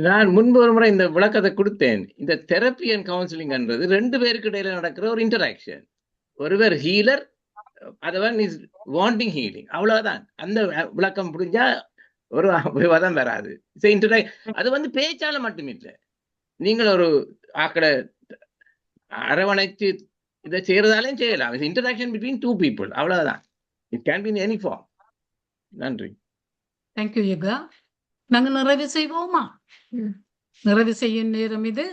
நான் முன்பு ஒரு முறை இந்த விளக்கத்தை கொடுத்தேன். இந்த தெரப்பி அண்ட் கவுன்சிலிங் என்றது 2 பேருக்கு இடையில நடக்கிற ஒரு இன்டராக்ஷன். ஒருவர் ஹீலர், அதவன் இஸ் வாண்டிங் ஹீலிங், அவ்வளவுதான். அந்த விளக்கம் புரிஞ்சா ஒரு விவாதம் வராது. அது பேச்சால மட்டும் இல்லை, நீங்கள் ஒரு ஆக்களை அரவணைச்சு இதை செய்யறதாலையும் செய்யலாம். இன்டராக்ஷன் பிட்வீன் 2 people, அவ்வளவுதான். It can be in any form. நன்றி. தேங்க்யூ யுகா. நாங்கள் நிறைவு செய்வோமா? நிறைவு செய்யும் நேரம் இது.